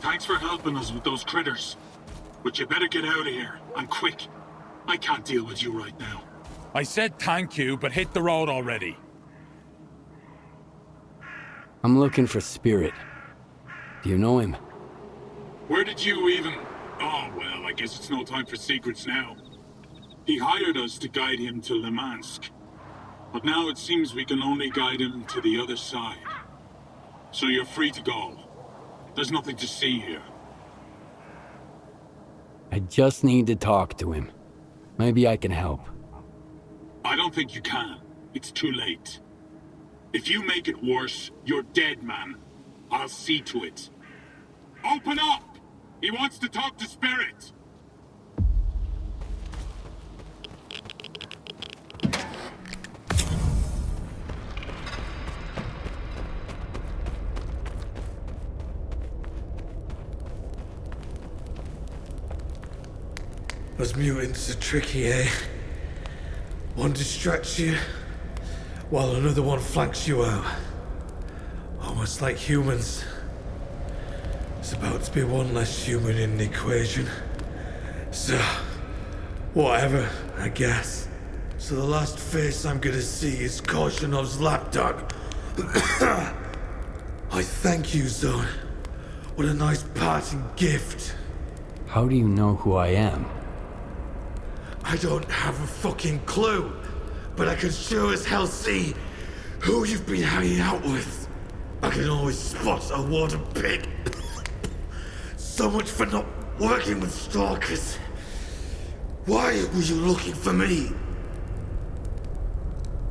Thanks for helping us with those critters. But you better get out of here, and quick. I can't deal with you right now. I said thank you, but hit the road already. I'm looking for Spirit. Do you know him? Where did you even... Oh, well, I guess it's no time for secrets now. He hired us to guide him to Limansk. But now it seems we can only guide him to the other side. So you're free to go. There's nothing to see here. I just need to talk to him. Maybe I can help. I don't think you can. It's too late. If you make it worse, you're dead, man. I'll see to it. Open up! He wants to talk to Spirit! Those mutants are tricky, eh? One distracts you, while another one flanks you out. Almost like humans. It's about to be one less human in the equation. So, whatever, I guess. So the last face I'm gonna see is Korshunov's lapdog. I thank you, Zone. What a nice parting gift. How do you know who I am? I don't have a fucking clue, but I can sure as hell see who you've been hanging out with. I can always spot a warden pig. So much for not working with stalkers. Why were you looking for me?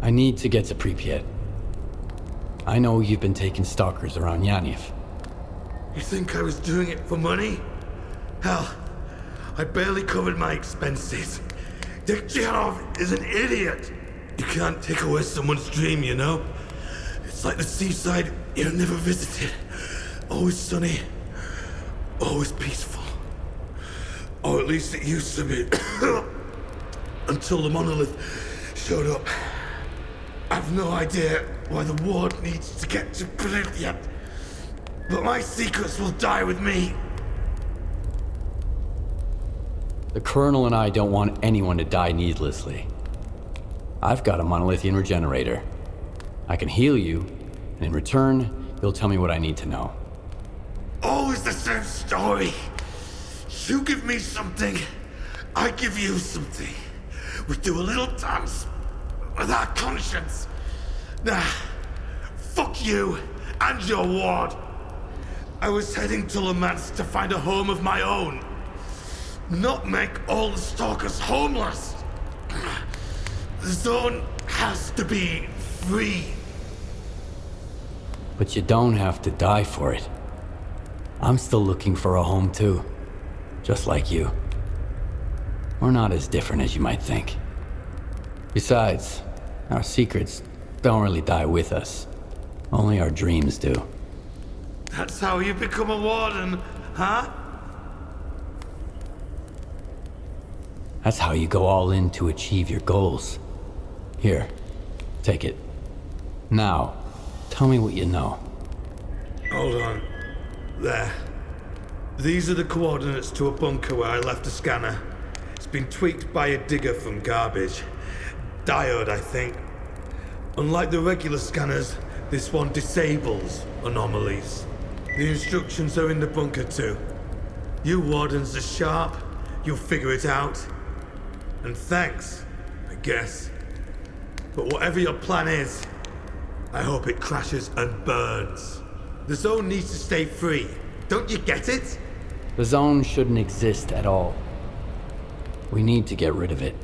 I need to get to Pripyat. I know you've been taking stalkers around Yanev. You think I was doing it for money? Hell, I barely covered my expenses. Dikcharov is an idiot. You can't take away someone's dream, you know? It's like the seaside you've never visited. Always sunny, always peaceful. Or at least it used to be. Until the monolith showed up. I've no idea why the ward needs to get to Pripyat. But my secrets will die with me. The Colonel and I don't want anyone to die needlessly. I've got a monolithian regenerator. I can heal you, and in return, you'll tell me what I need to know. Always the same story. You give me something, I give you something. We do a little dance with our conscience. Nah, fuck you and your ward. I was heading to Limansk to find a home of my own. Not make all the stalkers homeless. The zone has to be free. But you don't have to die for it. I'm still looking for a home too. Just like you. We're not as different as you might think. Besides, our secrets don't really die with us. Only our dreams do. That's how you become a warden, huh? That's how you go all in to achieve your goals. Here, take it. Now, tell me what you know. Hold on. There. These are the coordinates to a bunker where I left a scanner. It's been tweaked by a digger from garbage. Diode, I think. Unlike the regular scanners, this one disables anomalies. The instructions are in the bunker too. You wardens are sharp. You'll figure it out. And thanks, I guess. But whatever your plan is, I hope it crashes and burns. The zone needs to stay free. Don't you get it? The zone shouldn't exist at all. We need to get rid of it.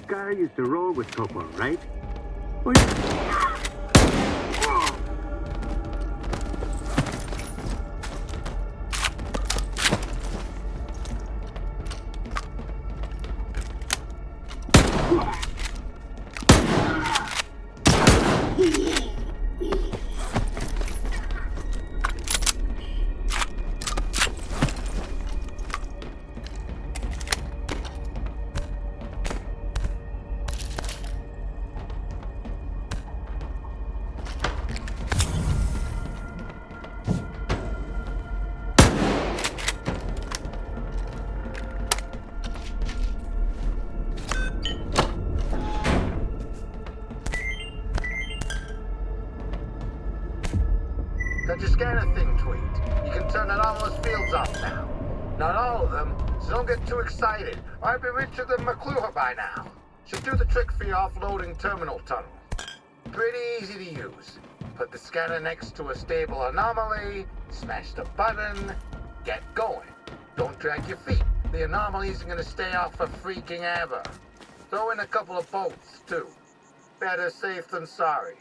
guy used to roll with Topo, right? Or Got your scanner thing tweaked. You can turn all those fields off now. Not all of them, so don't get too excited. I'd be richer than McClure by now. Should do the trick for your offloading terminal tunnel. Pretty easy to use. Put the scanner next to a stable anomaly, smash the button, get going. Don't drag your feet. The anomaly isn't gonna stay off for freaking ever. Throw in a couple of bolts, too. Better safe than sorry.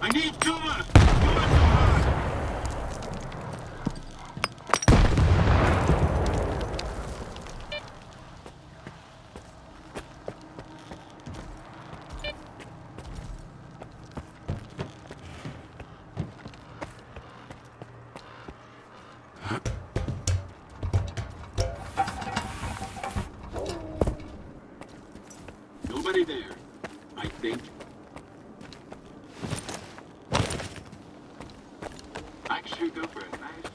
I need cover! Bullets are hard! Nobody there, I think. I should go for a nice...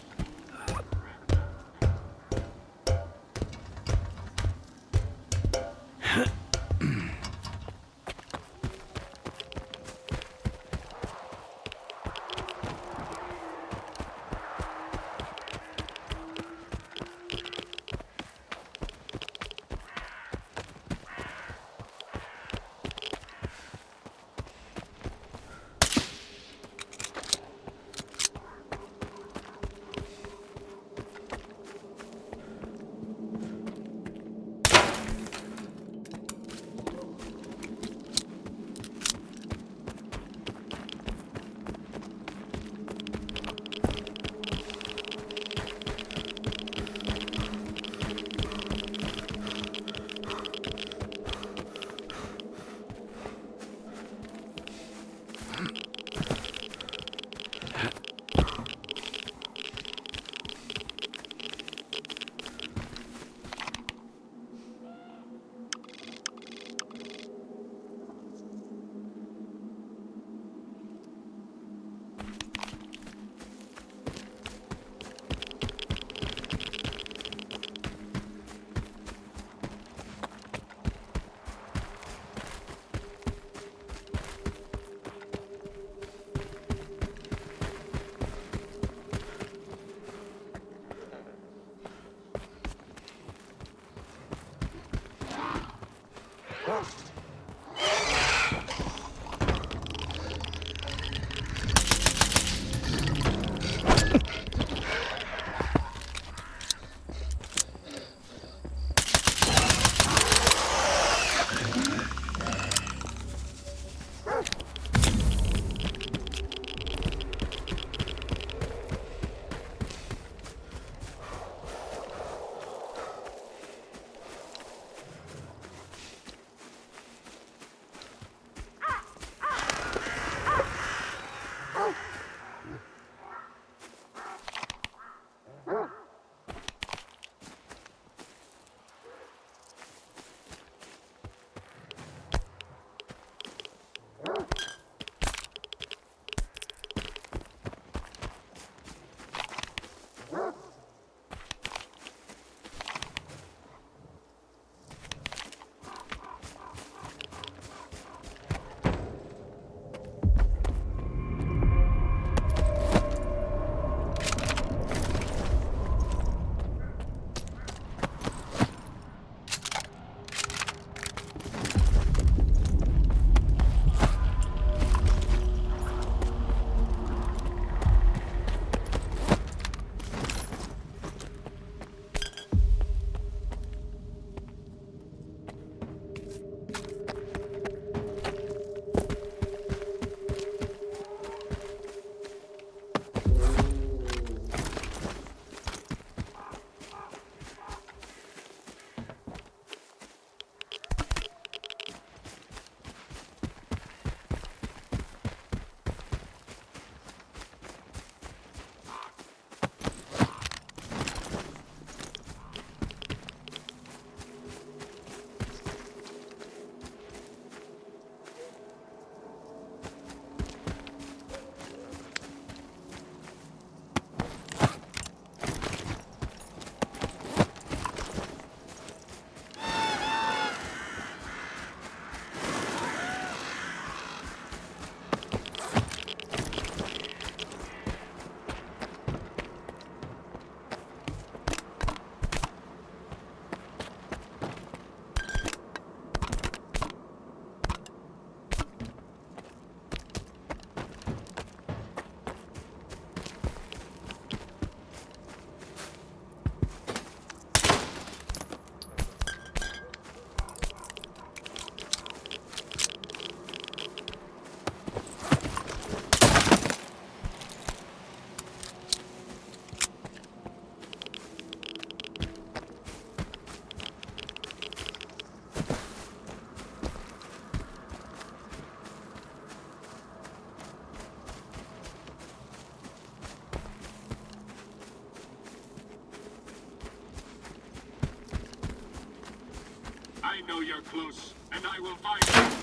know you're close, and I will find you.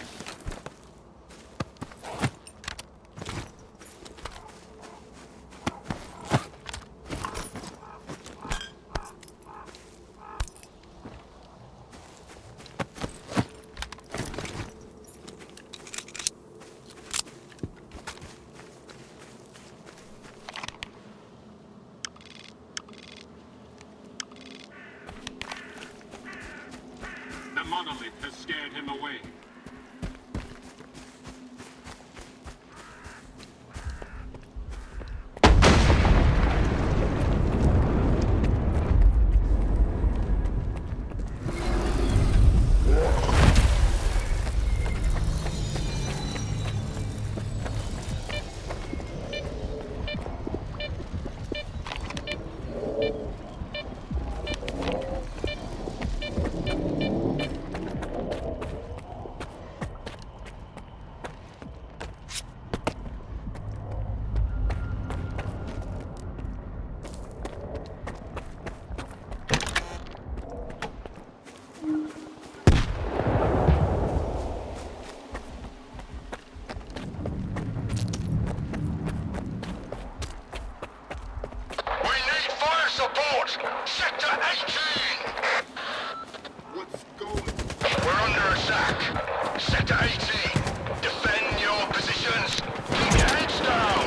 The monolith has scared him away. Support! Sector 18! What's going? We're under attack. Sector 18, defend your positions. Keep your heads down.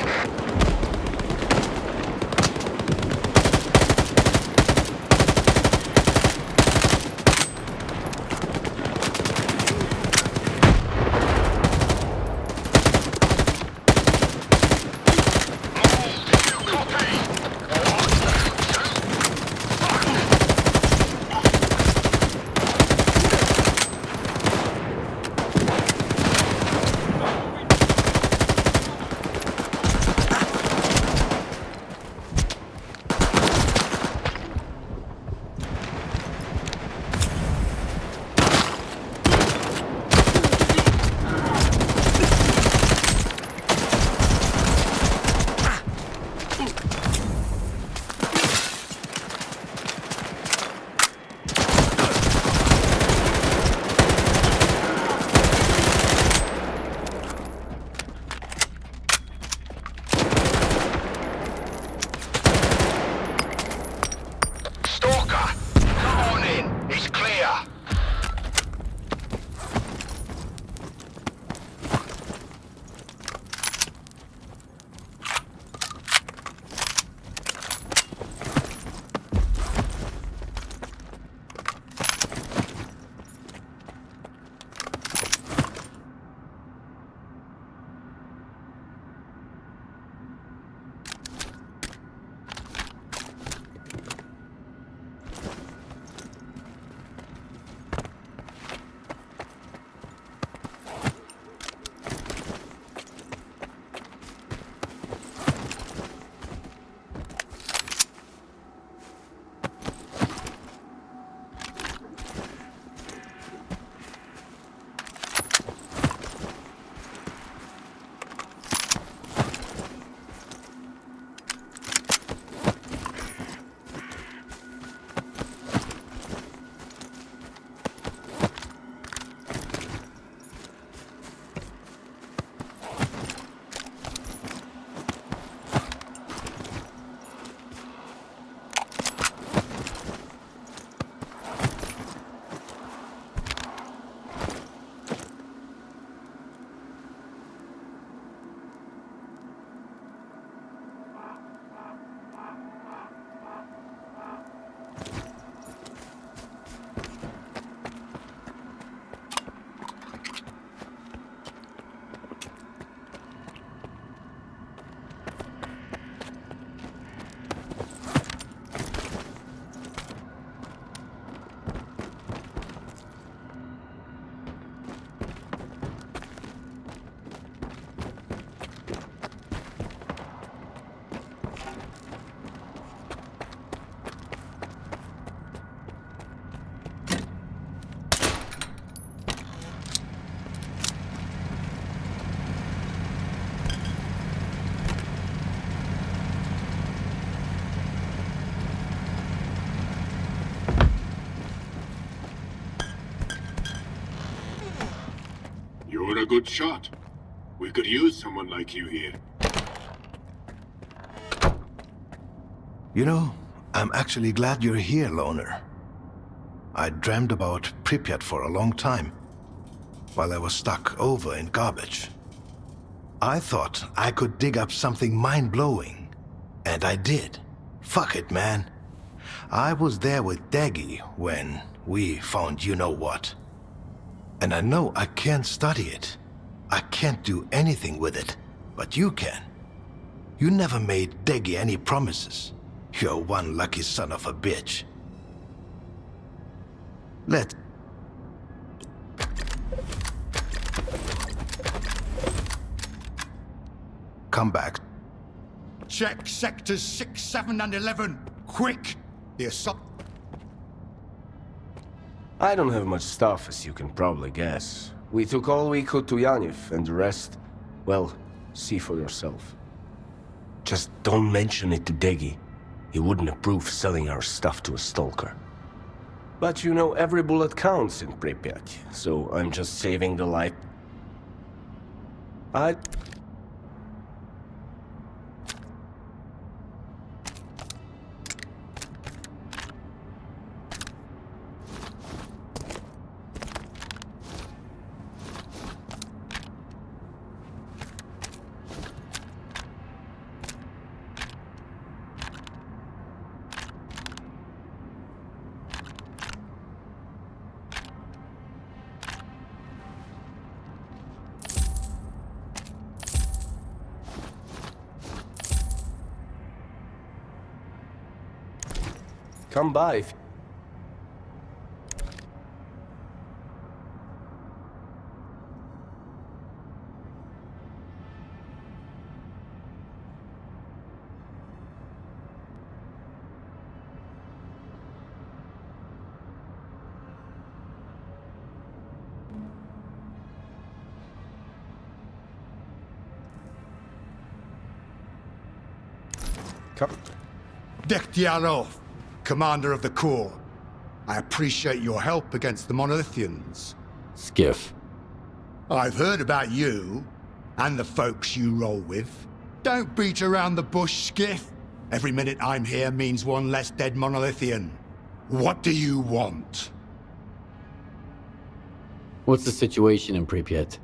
good shot. We could use someone like you here. You know, I'm actually glad you're here, Loner. I dreamed about Pripyat for a long time, while I was stuck over in garbage. I thought I could dig up something mind-blowing, and I did. Fuck it, man. I was there with Daggy when we found you-know-what. And I know I can't study it. I can't do anything with it, but you can. You never made Daggy any promises. You're one lucky son of a bitch. Let... Come back. Check sectors 6, 7, and 11. Quick! The assault... I don't have much stuff, as you can probably guess. We took all we could to Yaniv, and the rest... well, see for yourself. Just don't mention it to Deggy. He wouldn't approve selling our stuff to a stalker. But you know, every bullet counts in Pripyat, so I'm just saving the life. Come by. Come. S.T.A.L.K.E.R, Commander of the Corps. I appreciate your help against the Monolithians. Skiff. I've heard about you, and the folks you roll with. Don't beat around the bush, Skiff. Every minute I'm here means one less dead Monolithian. What do you want? What's the situation in Pripyat?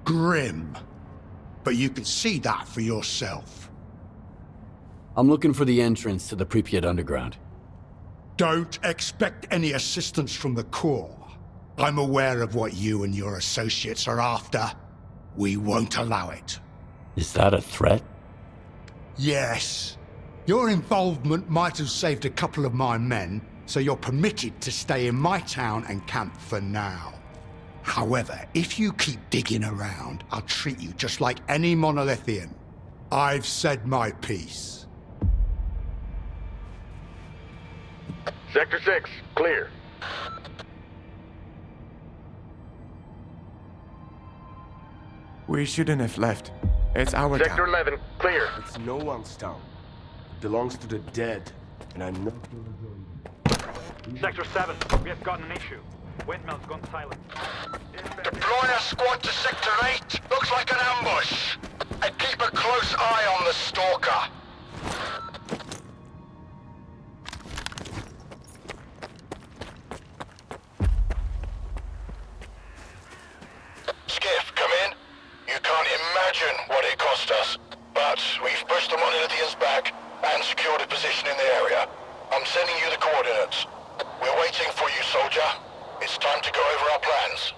Grim. But you can see that for yourself. I'm looking for the entrance to the Pripyat Underground. Don't expect any assistance from the Corps. I'm aware of what you and your associates are after. We won't allow it. Is that a threat? Yes. Your involvement might have saved a couple of my men, so you're permitted to stay in my town and camp for now. However, if you keep digging around, I'll treat you just like any Monolithian. I've said my piece. Sector 6, clear. We shouldn't have left. It's our town. Sector 11, clear. It's no one's town. It belongs to the dead, and I'm not gonna join you. Sector 7, we have got an issue. Windmill's gone silent. Deploy a squad to Sector 8. Looks like an ambush. And keep a close eye on the stalker. Skiff, come in. You can't imagine what it cost us. But we've pushed the Monolithians back and secured a position in the area. I'm sending you the coordinates. We're waiting for you, soldier. It's time to go over our plans.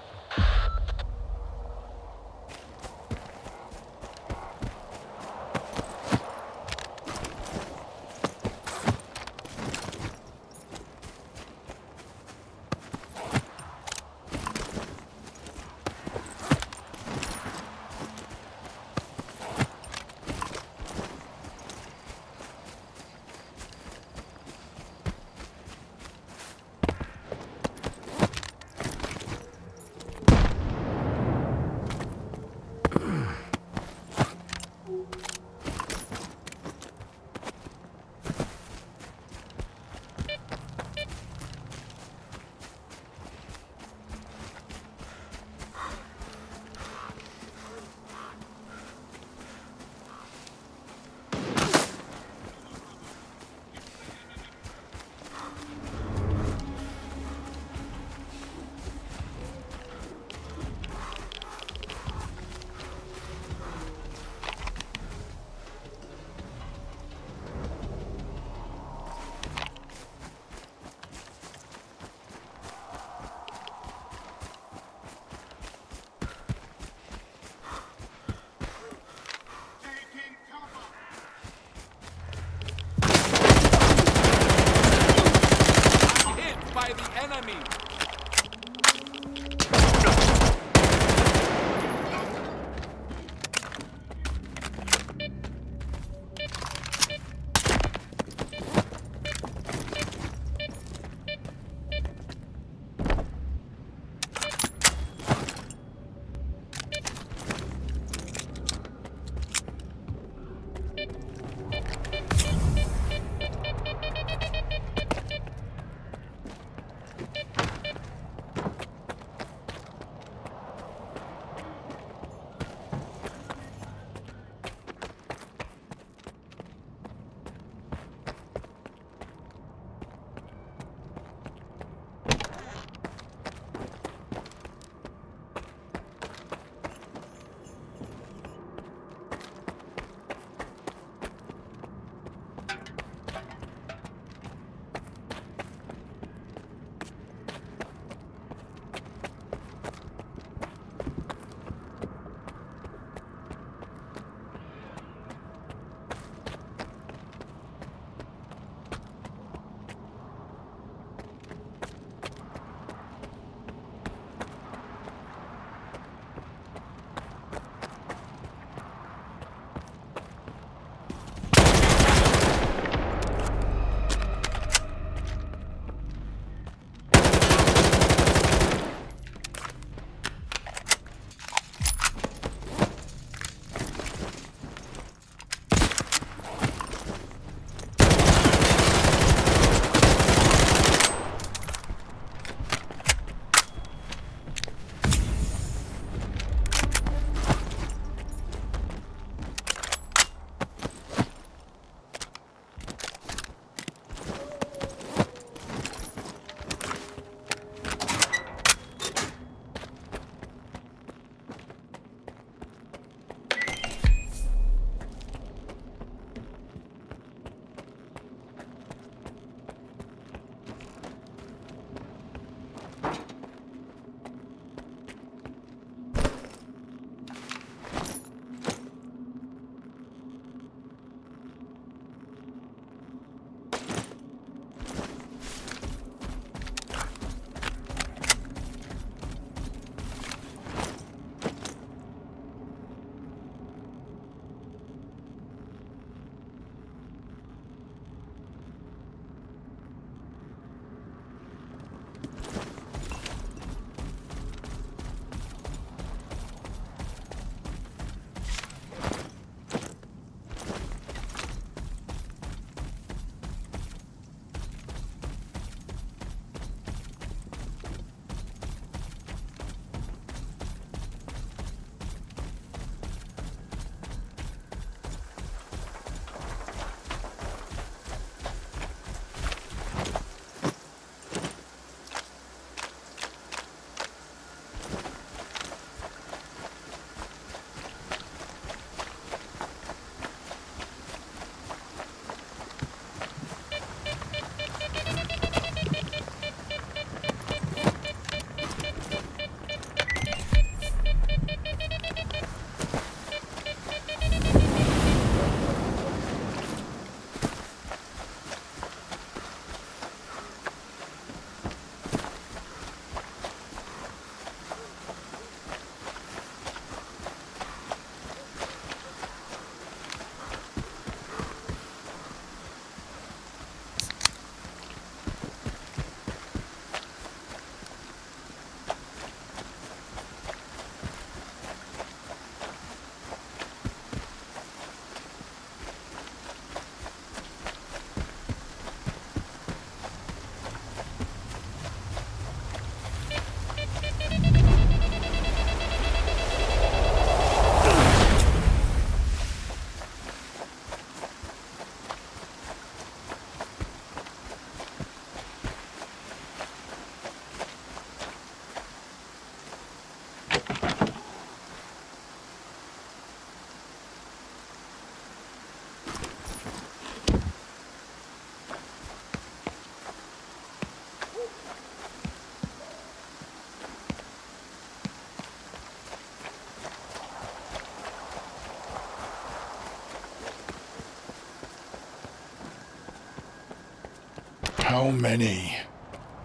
How many?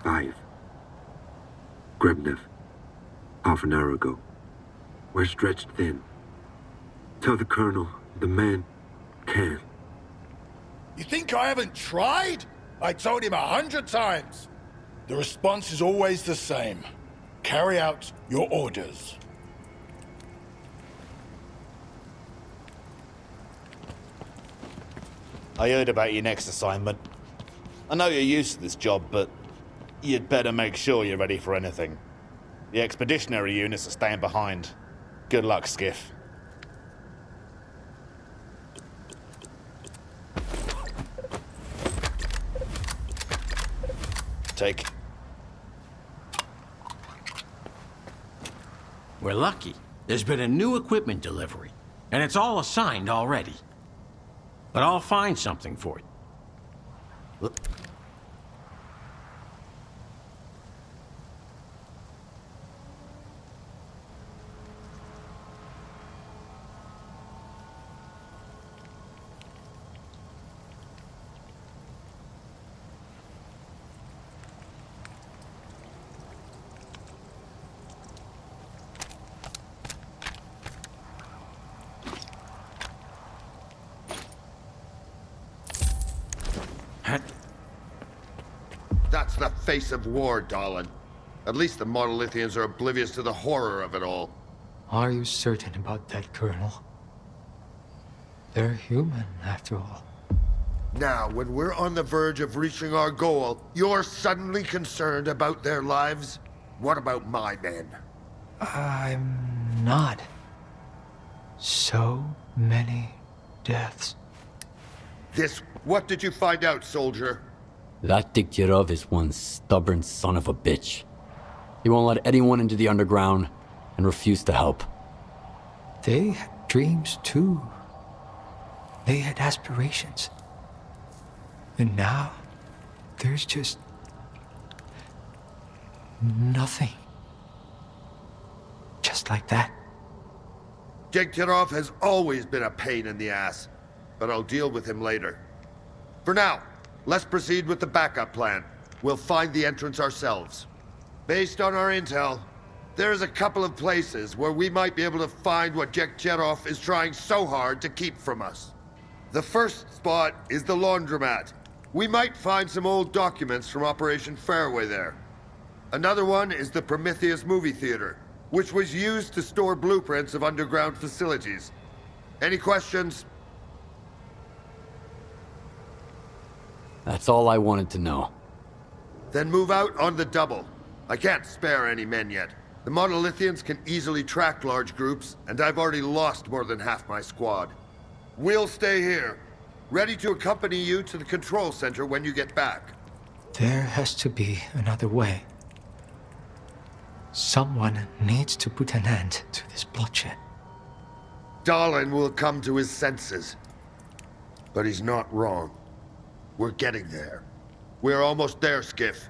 5. Grebnev. Half an hour ago. We're stretched thin. Tell the Colonel, the man can. You think I haven't tried? I told him 100 times. The response is always the same. Carry out your orders. I heard about your next assignment. I know you're used to this job, but you'd better make sure you're ready for anything. The expeditionary units are staying behind. Good luck, Skiff. Take. We're lucky. There's been a new equipment delivery, and it's all assigned already. But I'll find something for you. Look. That's the face of war, darling. At least the Monolithians are oblivious to the horror of it all. Are you certain about that, Colonel? They're human, after all. Now, when we're on the verge of reaching our goal, you're suddenly concerned about their lives? What about my men? I'm not. So many deaths. What did you find out, soldier? That Degtyaryov is one stubborn son of a bitch. He won't let anyone into the underground and refuse to help. They had dreams too. They had aspirations. And now, there's just nothing. Just like that. Degtyaryov has always been a pain in the ass, but I'll deal with him later. For now, let's proceed with the backup plan. We'll find the entrance ourselves. Based on our intel, there's a couple of places where we might be able to find what Degtyaryov is trying so hard to keep from us. The first spot is the laundromat. We might find some old documents from Operation Fairway there. Another one is the Prometheus movie theater, which was used to store blueprints of underground facilities. Any questions? That's all I wanted to know. Then move out on the double. I can't spare any men yet. The Monolithians can easily track large groups, and I've already lost more than half my squad. We'll stay here, ready to accompany you to the control center when you get back. There has to be another way. Someone needs to put an end to this bloodshed. Stalin will come to his senses. But he's not wrong. We're getting there. We're almost there, Skiff.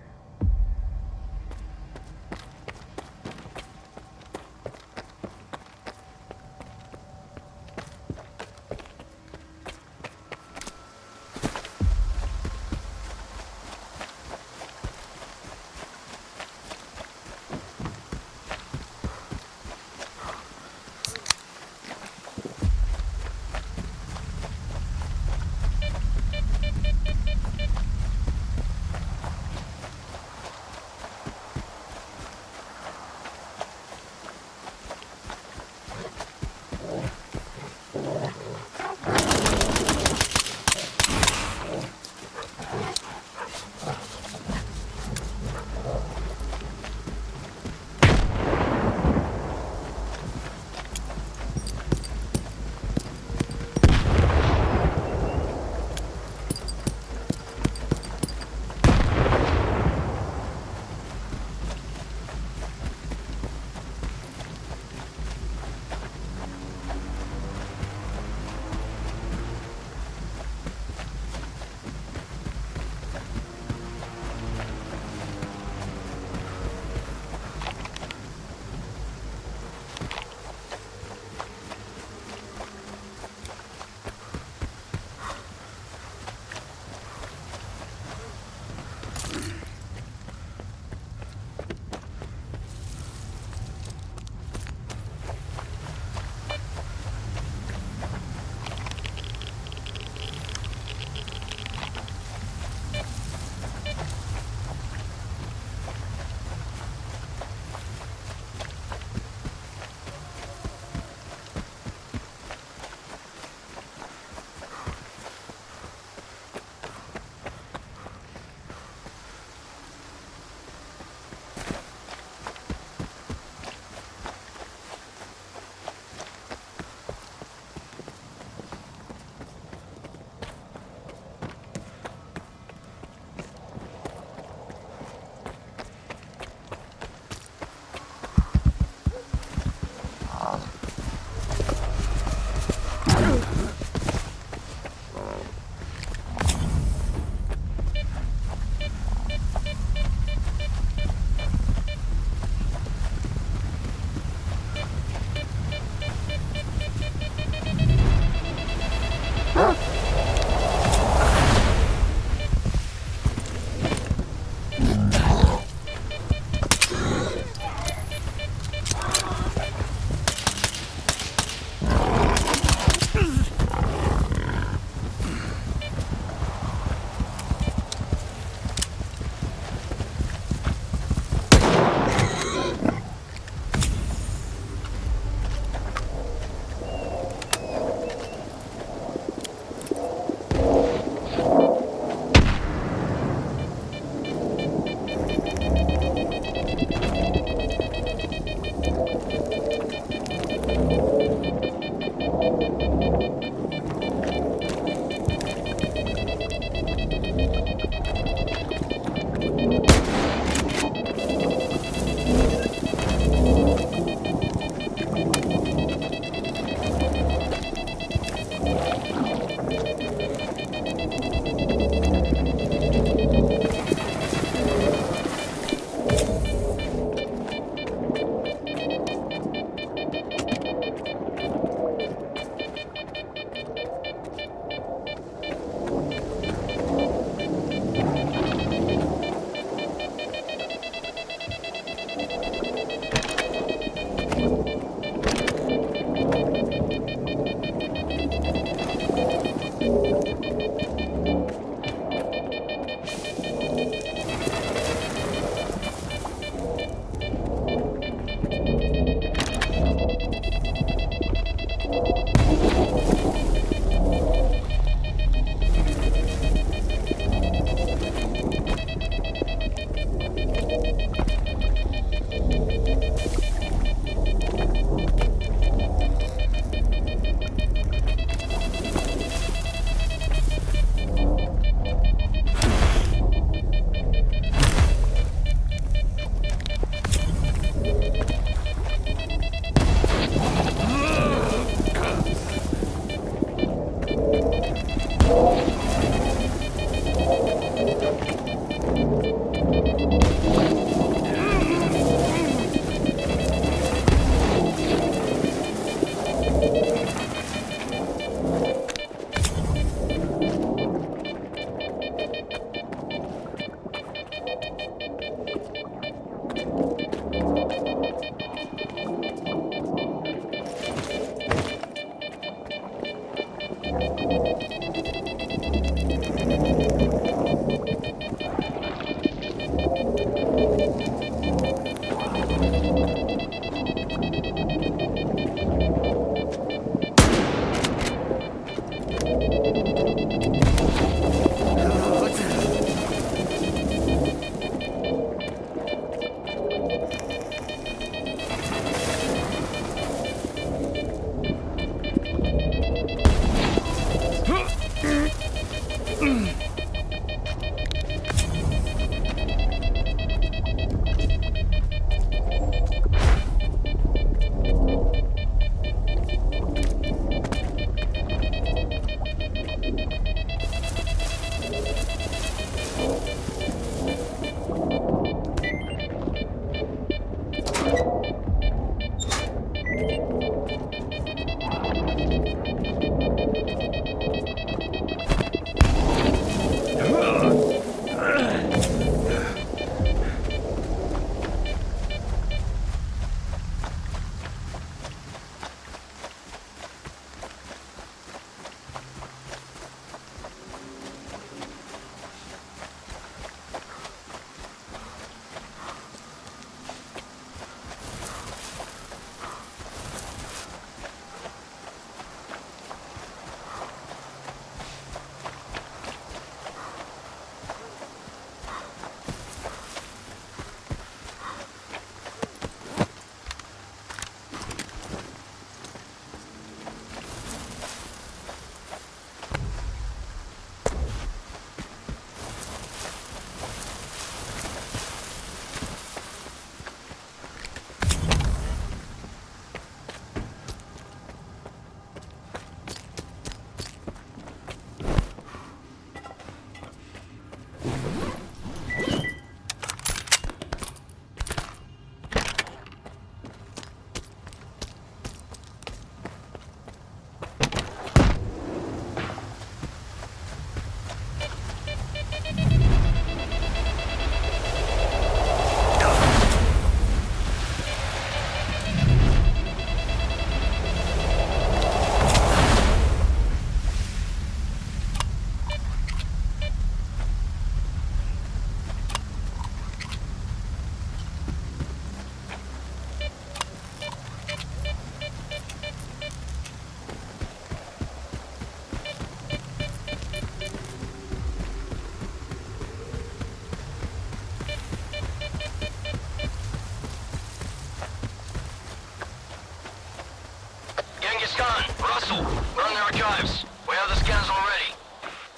Russell, run the archives. We have the scans already.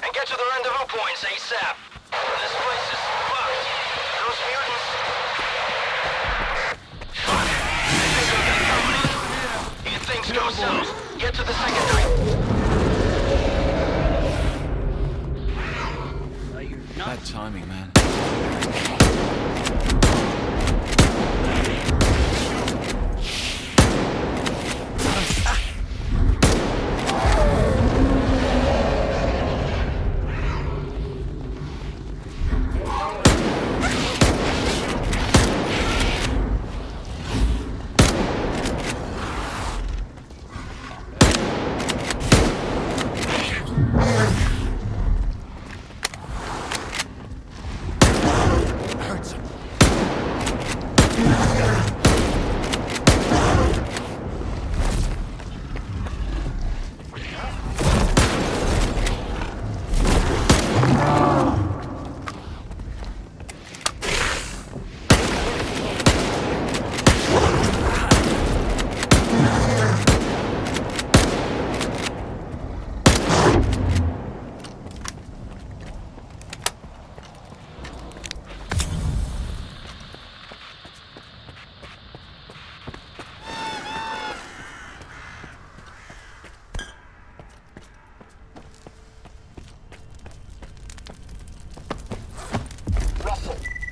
And get to the rendezvous points ASAP. This place is fucked. Those mutants... Fuck! They think we've got company. If things go south, get to the secondary. Bad timing, man.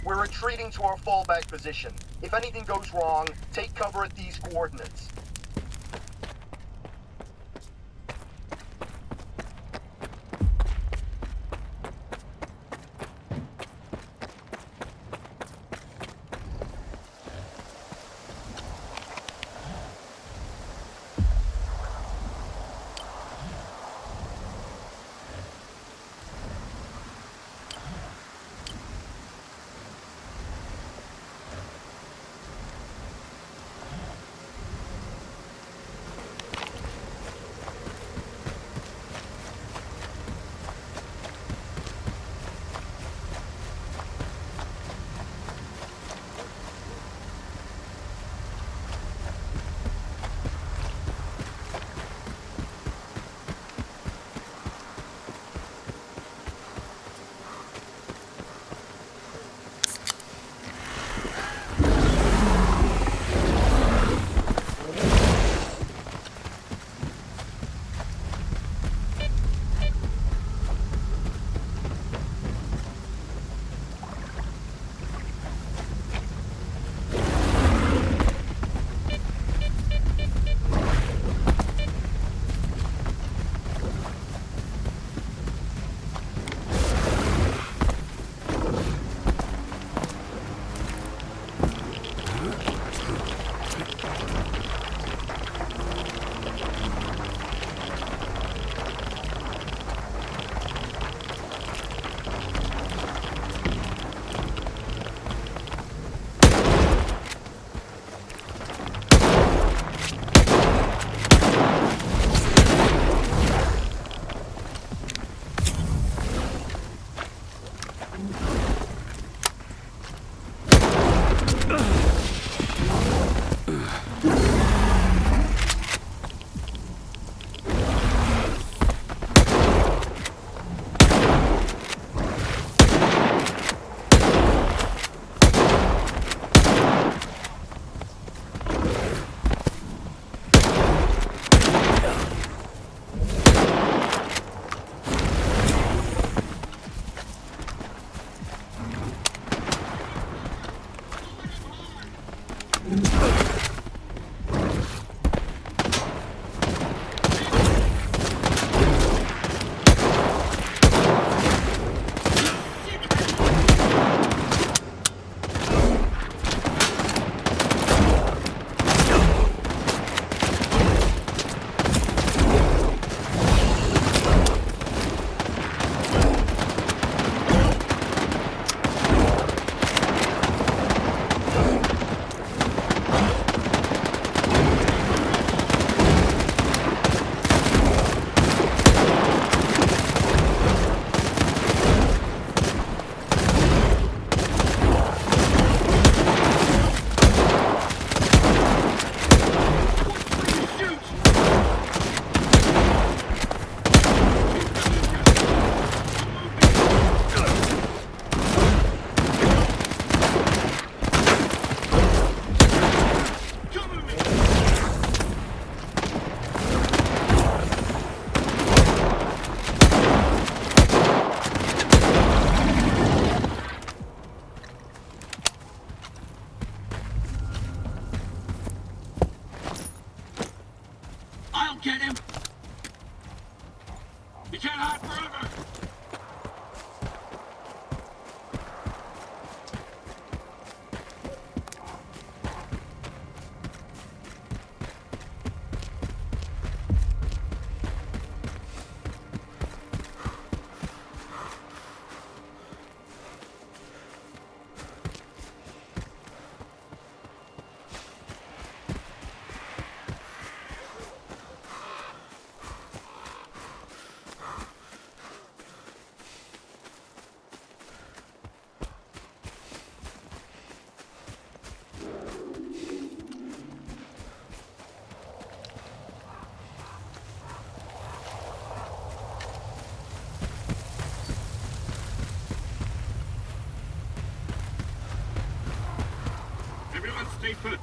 We're retreating to our fallback position. If anything goes wrong, take cover at these coordinates. You can't hide forever! Everyone stay put.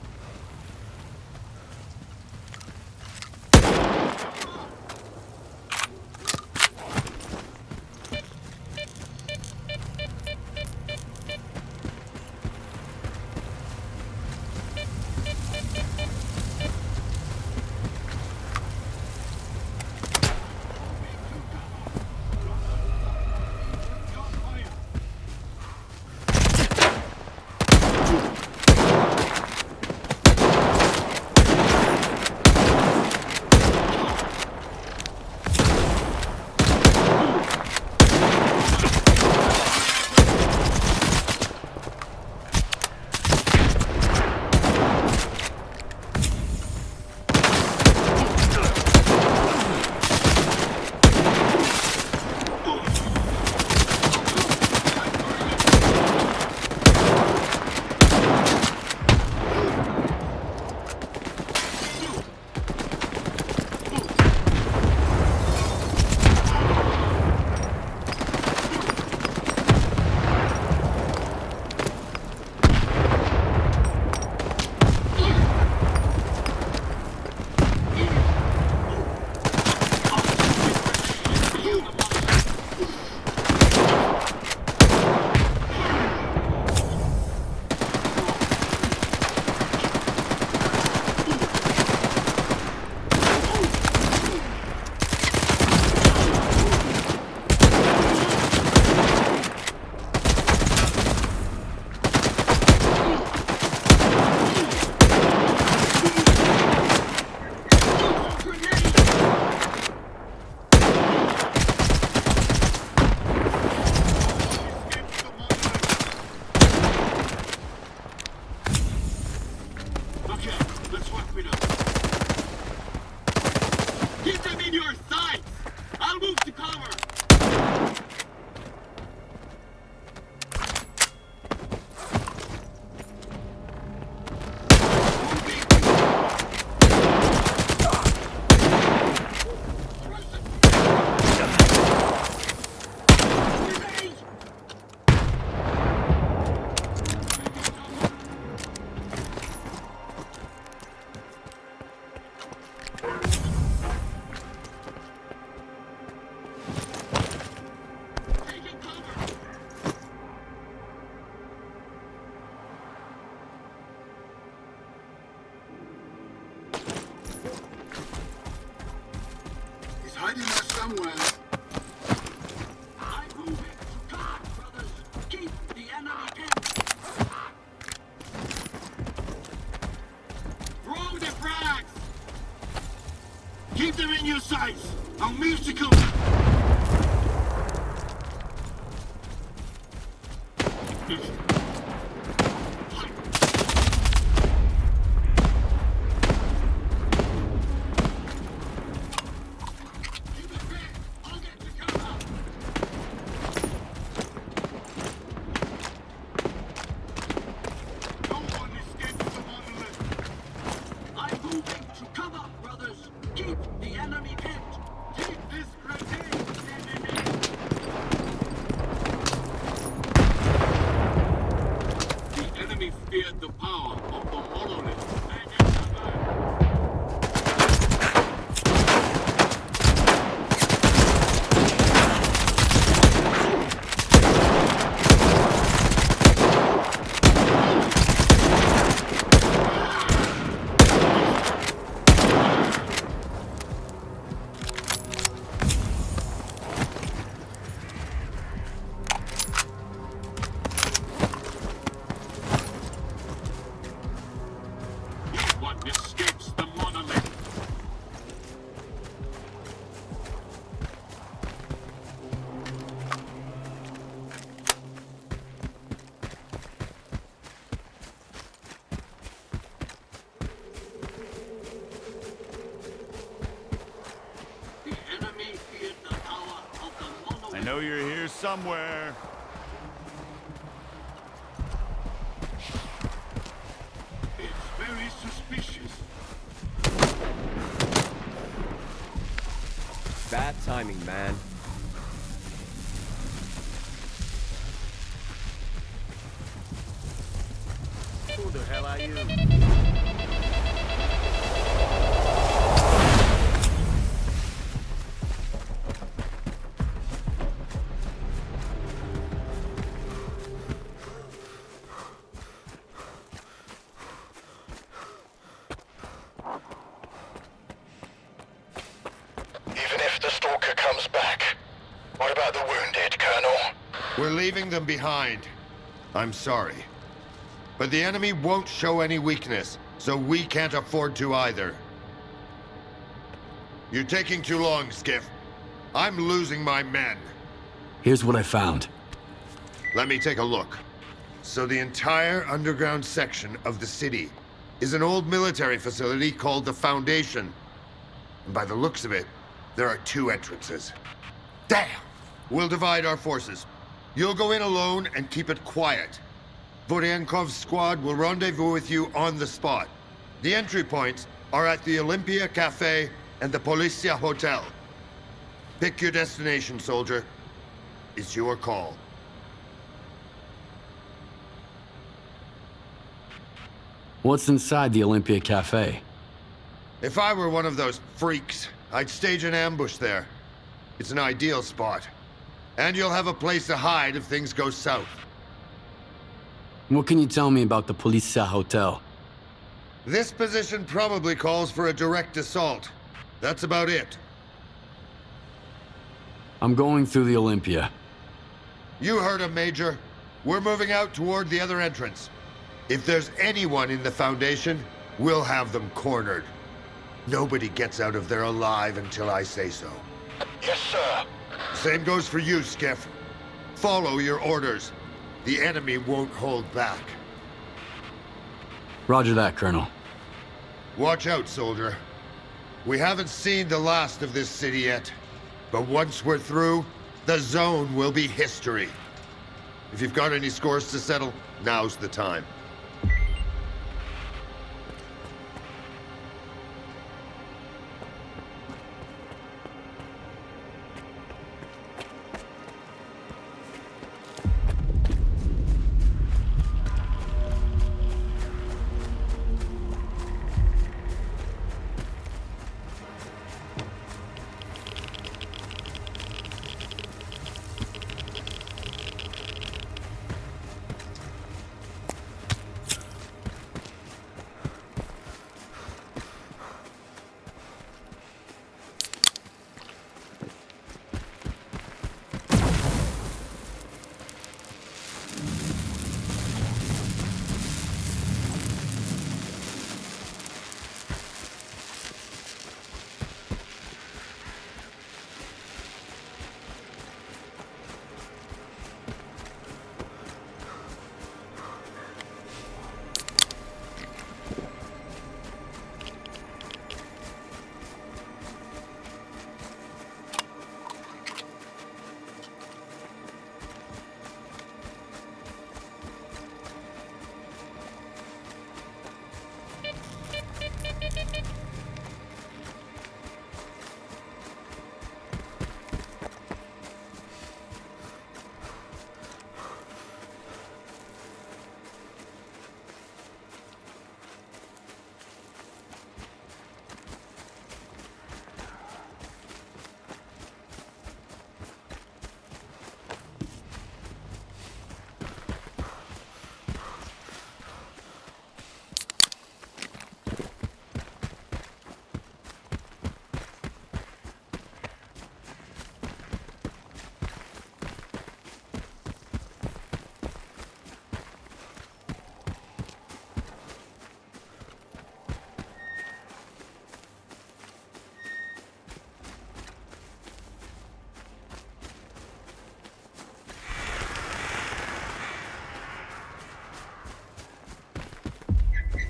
Hiding there somewhere. I'm moving to God, brothers. Keep the enemy in. Throw the frags! Keep them in your sights. I'll move to cover. I'm moving to cover, brothers. Keep the enemy pinned. Keep this ground. know you're here somewhere. It's very suspicious. Bad timing, man. Who the hell are you? Even if the Stalker comes back, what about the wounded, Colonel? We're leaving them behind. I'm sorry. But the enemy won't show any weakness, so we can't afford to either. You're taking too long, Skiff. I'm losing my men. Here's what I found. Let me take a look. So the entire underground section of the city is an old military facility called the Foundation. And by the looks of it, there are 2 entrances. Damn! We'll divide our forces. You'll go in alone and keep it quiet. Vodiankov's squad will rendezvous with you on the spot. The entry points are at the Olympia Cafe and the Policia Hotel. Pick your destination, soldier. It's your call. What's inside the Olympia Cafe? If I were one of those freaks, I'd stage an ambush there. It's an ideal spot. And you'll have a place to hide if things go south. What can you tell me about the Policia Hotel? This position probably calls for a direct assault. That's about it. I'm going through the Olympia. You heard him, Major. We're moving out toward the other entrance. If there's anyone in the Foundation, we'll have them cornered. Nobody gets out of there alive until I say so. Yes, sir. Same goes for you, Skiff. Follow your orders. The enemy won't hold back. Roger that, Colonel. Watch out, soldier. We haven't seen the last of this city yet, but once we're through, the zone will be history. If you've got any scores to settle, now's the time.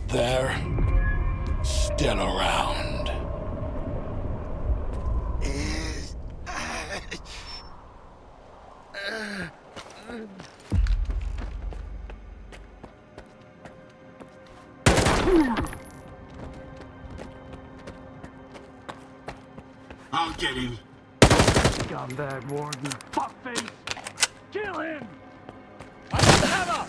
They're still around. Get him. Scumbag warden. Fuckface. Kill him! I got the hammer!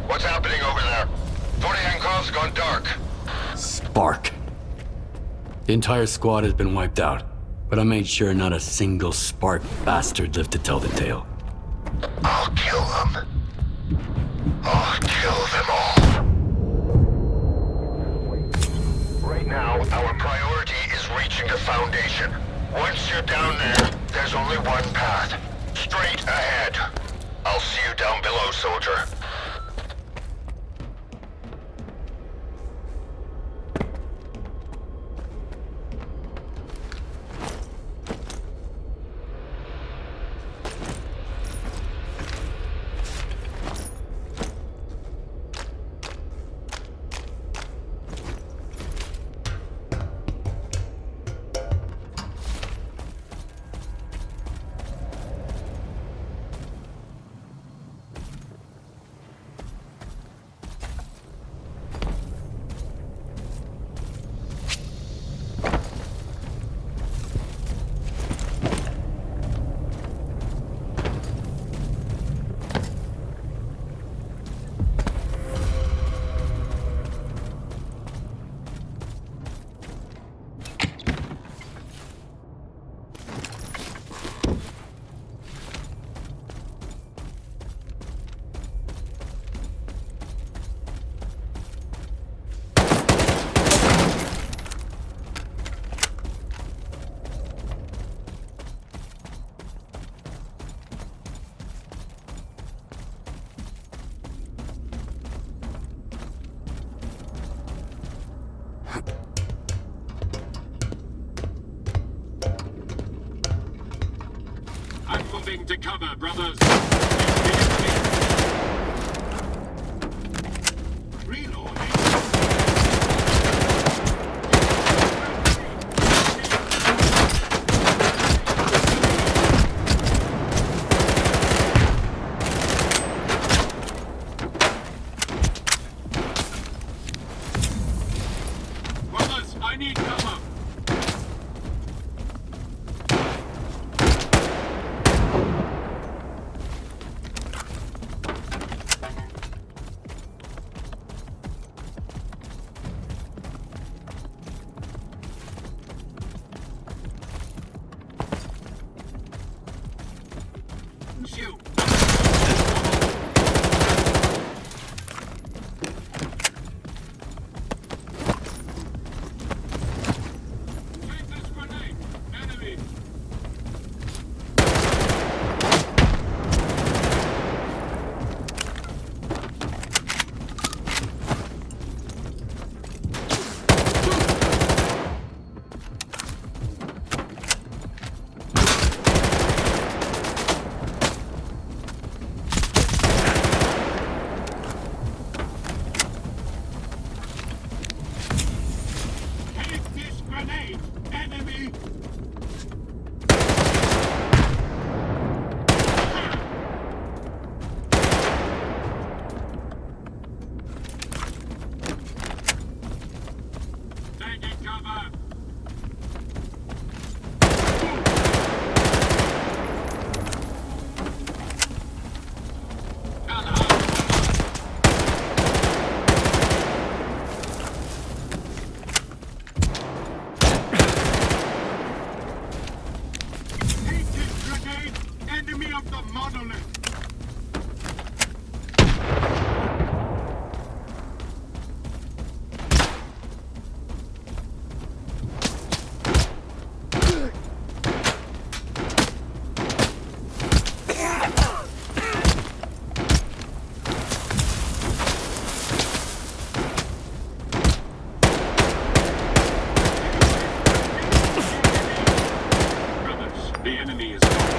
What's happening over there? 40 Yankov's gone dark. S.T.A.L.K.E.R. The entire squad has been wiped out, but I made sure not a single Spark bastard lived to tell the tale. I'll kill them. I'll kill them all. Right now, our priority is reaching the Foundation. Once you're down there, there's only one path. Straight ahead. I'll see you down below, soldier. I'm moving to cover, brothers. Reloading. Brothers, I need cover. Shoot. Take this grenade. Enemy. Slowly. Brothers, the enemy is gone.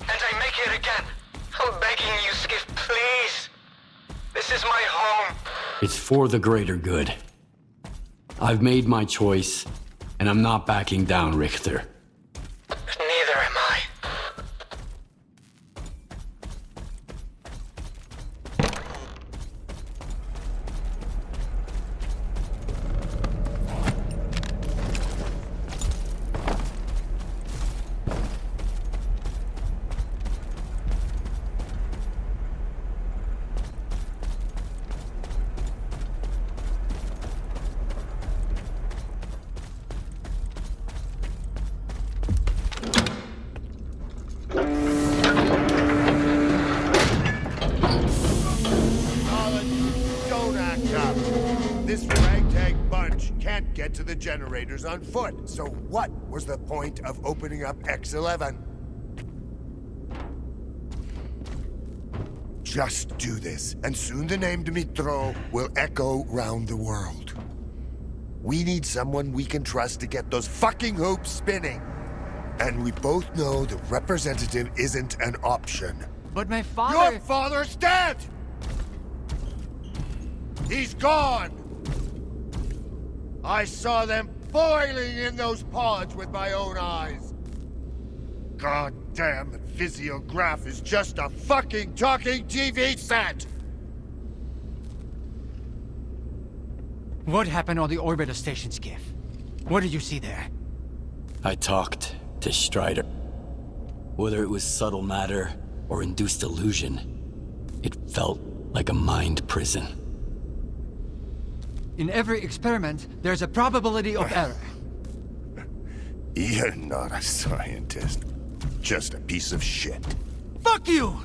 And I make it again. I'm begging you, Skiff, please. This is my home. It's for the greater good. I've made my choice, and I'm not backing down, Richter. Neither am I. get to the generators on foot. So what was the point of opening up X11? Just do this, and soon the name Dmitro will echo round the world. We need someone we can trust to get those fucking hoops spinning. And we both know the representative isn't an option. But my father... Your father's dead! He's gone! I saw them boiling in those pods with my own eyes. Goddamn, the Physiograph is just a fucking talking TV set! What happened on the orbiter station, Skiff? What did you see there? I talked to Strider. Whether it was subtle matter or induced illusion, it felt like a mind prison. In every experiment, there's a probability of error. You're not a scientist. Just a piece of shit. Fuck you!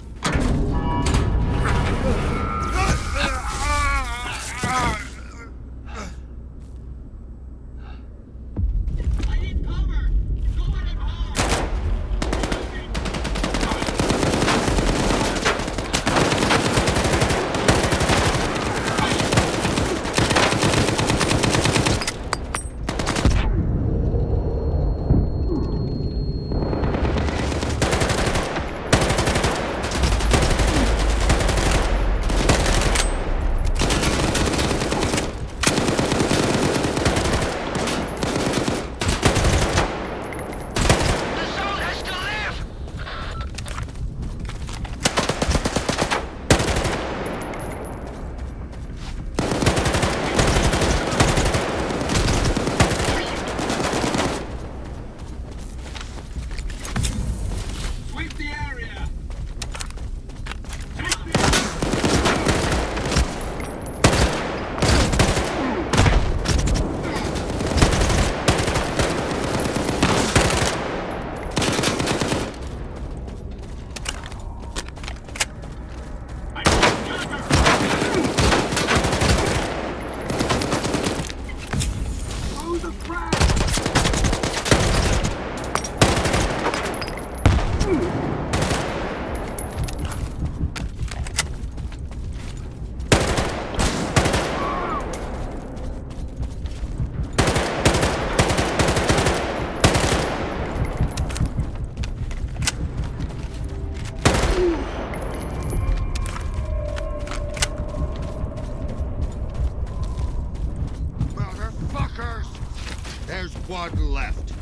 There's one left.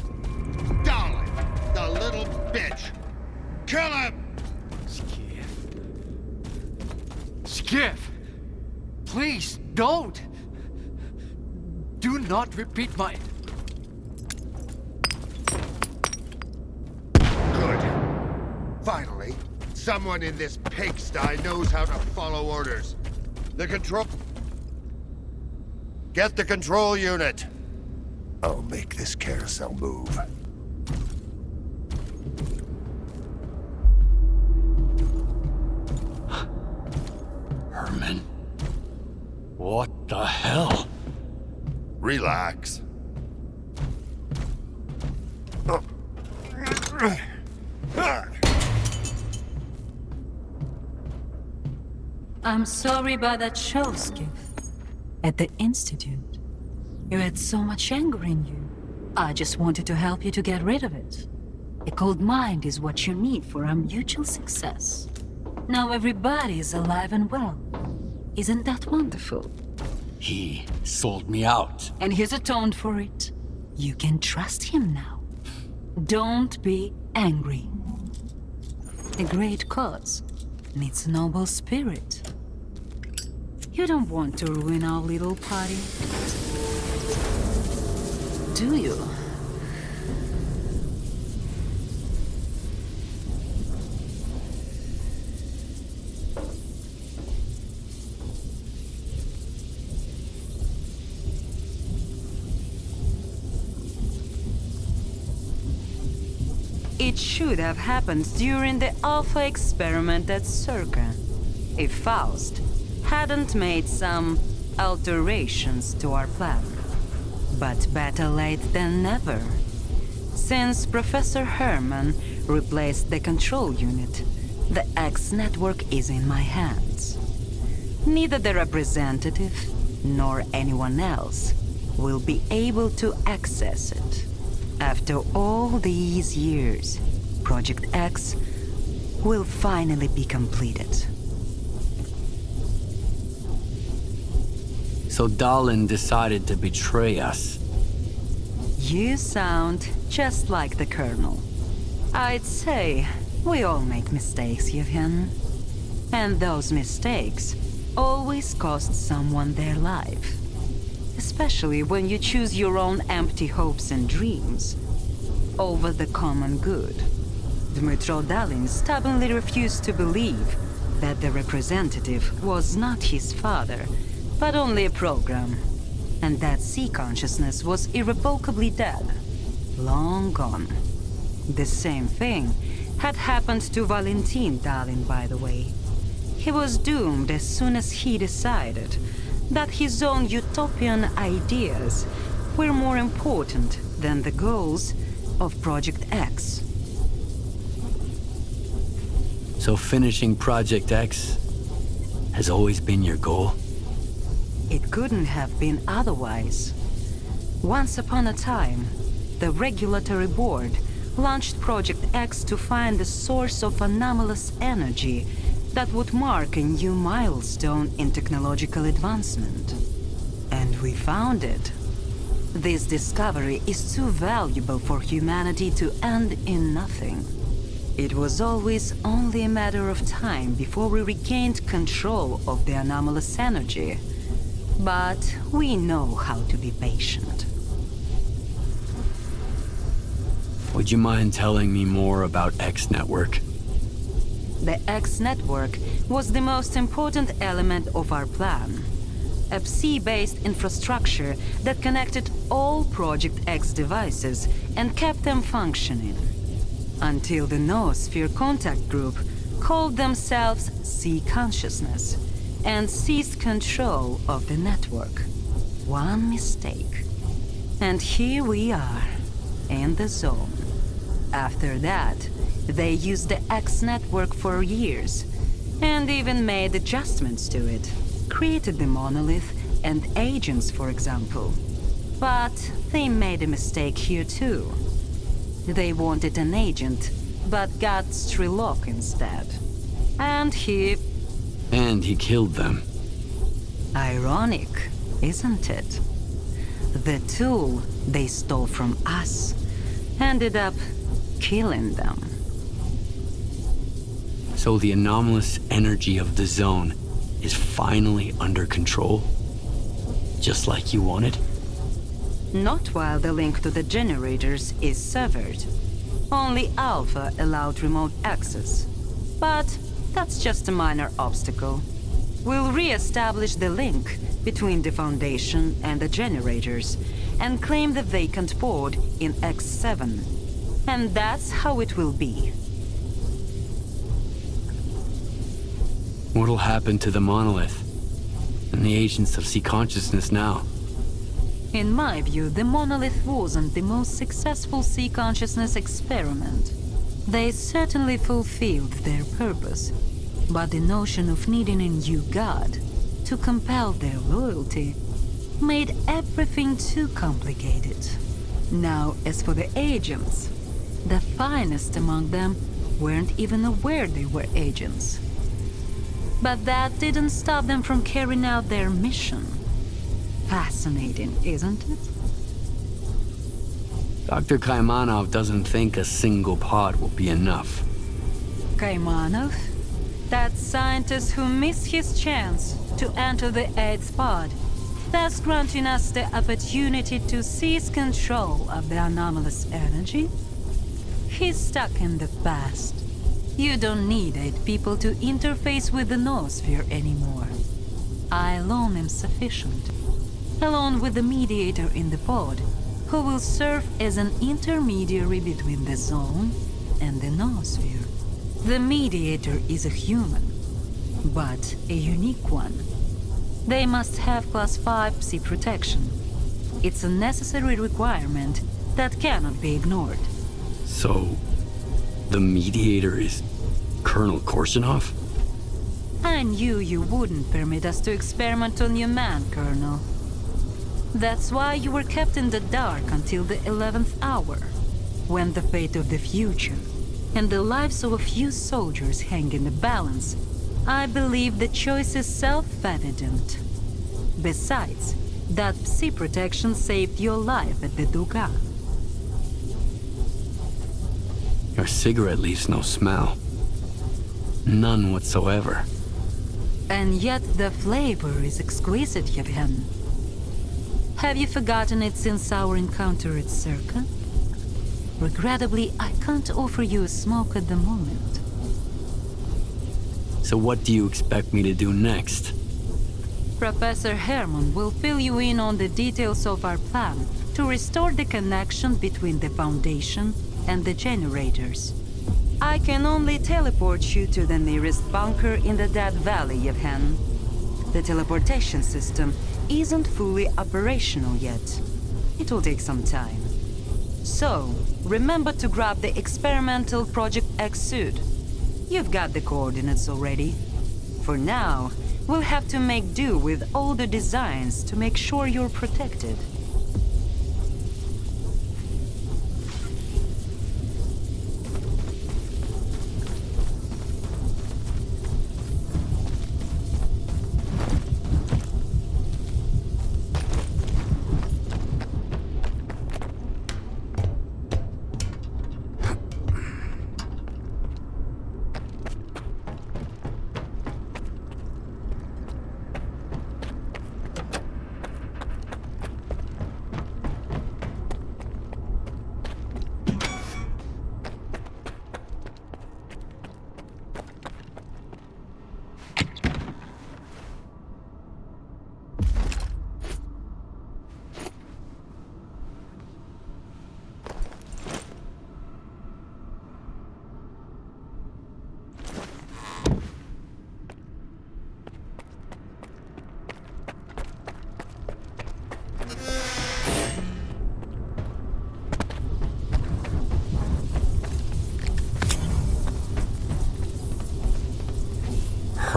Darling, the little bitch. Kill him! Skiff! Please, don't! Do not repeat my... Good. Finally, someone in this pigsty knows how to follow orders. The control... Get the control unit. I'll make this carousel move. Herman? What the hell? Relax. I'm sorry about that show, Skiff. At the Institute. You had so much anger in you. I just wanted to help you to get rid of it. A cold mind is what you need for our mutual success. Now everybody is alive and well. Isn't that wonderful? He sold me out. And he's atoned for it. You can trust him now. Don't be angry. A great cause needs a noble spirit. You don't want to ruin our little party, do you? It should have happened during the Alpha experiment at S.T.A.L.K.E.R. If Faust hadn't made some alterations to our plan. But better late than never. Since Professor Herman replaced the control unit, the X network is in my hands. Neither the representative nor anyone else will be able to access it. After all these years, Project X will finally be completed. So Dalin decided to betray us. You sound just like the Colonel. I'd say we all make mistakes, Yevhen. And those mistakes always cost someone their life. Especially when you choose your own empty hopes and dreams over the common good. Dmytro Dalin stubbornly refused to believe that the representative was not his father, but only a program, and that sea consciousness was irrevocably dead, long gone. The same thing had happened to Valentin Dalin, by the way. He was doomed as soon as he decided that his own utopian ideas were more important than the goals of Project X. So finishing Project X has always been your goal? It couldn't have been otherwise. Once upon a time, the Regulatory Board launched Project X to find the source of anomalous energy that would mark a new milestone in technological advancement. And we found it. This discovery is too valuable for humanity to end in nothing. It was always only a matter of time before we regained control of the anomalous energy. But we know how to be patient. Would you mind telling me more about X Network? The X Network was the most important element of our plan. A Psi-based infrastructure that connected all Project X devices and kept them functioning. Until the Noosphere Contact Group called themselves Sea Consciousness and seized control of the network. One mistake. And here we are, in the zone. After that, they used the X network for years, and even made adjustments to it. Created the monolith and agents, for example. But they made a mistake here too. They wanted an agent, but got S.T.A.L.K.E.R instead. And he killed them. Ironic, isn't it? The tool they stole from us ended up killing them. So the anomalous energy of the zone is finally under control? Just like you wanted? Not while the link to the generators is severed. Only Alpha allowed remote access. But that's just a minor obstacle. We'll re-establish the link between the Foundation and the generators and claim the vacant board in X7. And that's how it will be. What'll happen to the monolith and the agents of Sea Consciousness now? In my view, the monolith wasn't the most successful Sea Consciousness experiment. They certainly fulfilled their purpose, but the notion of needing a new god to compel their loyalty made everything too complicated. Now, as for the agents, the finest among them weren't even aware they were agents. But that didn't stop them from carrying out their mission. Fascinating, isn't it? Dr. Kaimanov doesn't think a single pod will be enough. Kaimanov? That scientist who missed his chance to enter the 8th pod, thus granting us the opportunity to seize control of the anomalous energy? He's stuck in the past. You don't need 8 people to interface with the Noosphere anymore. I alone am sufficient. Along with the mediator in the pod, who will serve as an intermediary between the zone and the Noosphere. The mediator is a human, but a unique one. They must have Class 5 Psi protection. It's a necessary requirement that cannot be ignored. So, the mediator is Colonel Korshunov? I knew you wouldn't permit us to experiment on your man, Colonel. That's why you were kept in the dark until the 11th hour, when the fate of the future and the lives of a few soldiers hang in the balance. I believe the choice is self-evident. Besides, that psi protection saved your life at the Duga. Your cigarette leaves no smell. None whatsoever. And yet the flavor is exquisite, Yevhen. Have you forgotten it since our encounter at S.T.A.L.K.E.R? Regrettably, I can't offer you a smoke at the moment. So what do you expect me to do next? Professor Herman will fill you in on the details of our plan to restore the connection between the Foundation and the generators. I can only teleport you to the nearest bunker in the Dead Valley, Yevhen. The teleportation system isn't fully operational yet. It will take some time. So, remember to grab the experimental Project X suit. You've got the coordinates already. For now, we'll have to make do with older designs to make sure you're protected.